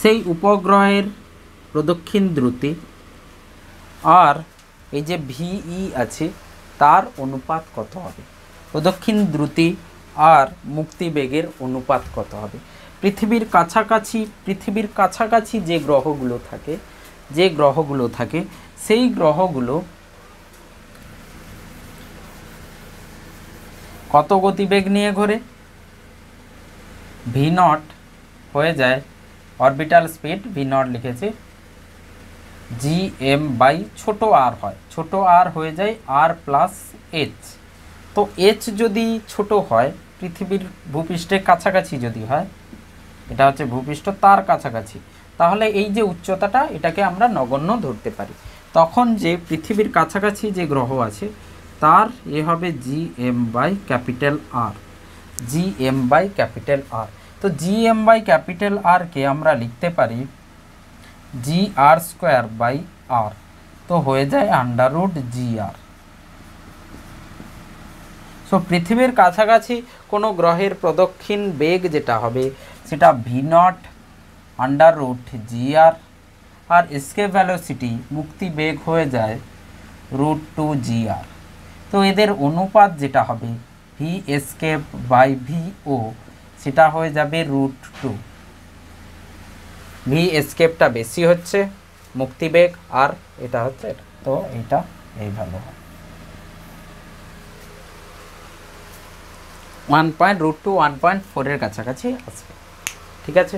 সেই উপগ্রহের প্রদক্ষিণ দ্রুতি আর এই যে ভিই আছে তার অনুপাত কত হবে? প্রদক্ষিণ দ্রুতি আর মুক্তিবেগের অনুপাত কত হবে? পৃথিবীর কাছাকাছি যে গ্রহগুলো থাকে সেই গ্রহগুলো কত গতিবেগ নিয়ে ঘোরে? ভি নট হয়ে যায় অরবিটাল স্পিড ভি নট লিখেছে জি এম বাই ছোট আর হয়, ছোট আর হয়ে যায় আর প্লাস এইচ। তো এইচ যদি ছোট হয়, পৃথিবীর ভূপৃষ্ঠের কাছাকাছি যদি হয়, এটা হচ্ছে ভূপৃষ্ঠ তার কাছাকাছি, তাহলে এই যে উচ্চতাটা এটাকে আমরা নগণ্য ধরতে পারি। তখন যে পৃথিবীর কাছাকাছি যে গ্রহ আছে তার হবে G M by capital R, G M by capital R. তো জি এম বাই ক্যাপিটাল আরকে আমরা লিখতে পারি জি আর স্কোয়ার বাই আর, তো হয়ে যায় আন্ডাররুট জি আর। সো পৃথিবীর কাছাকাছি কোনো গ্রহের প্রদক্ষিণ বেগ যেটা হবে সেটা V not underroot G R, আর এসকেপ ভ্যালোসিটি মুক্তি বেগ হয়ে যায় রুট টু জি আর। তো এদের অনুপাত যেটা হবে ভি এসকেপ বাই ভি ও, সেটা হয়ে যাবে রুট টু। ভি এসকেপটা বেশি হচ্ছে মুক্তিবেগ, আর এটা হচ্ছে এটা, তো এটা এই ভ্যালু হয় 1.√2 1.4 এর কাছাকাছি আসবে। ঠিক আছে।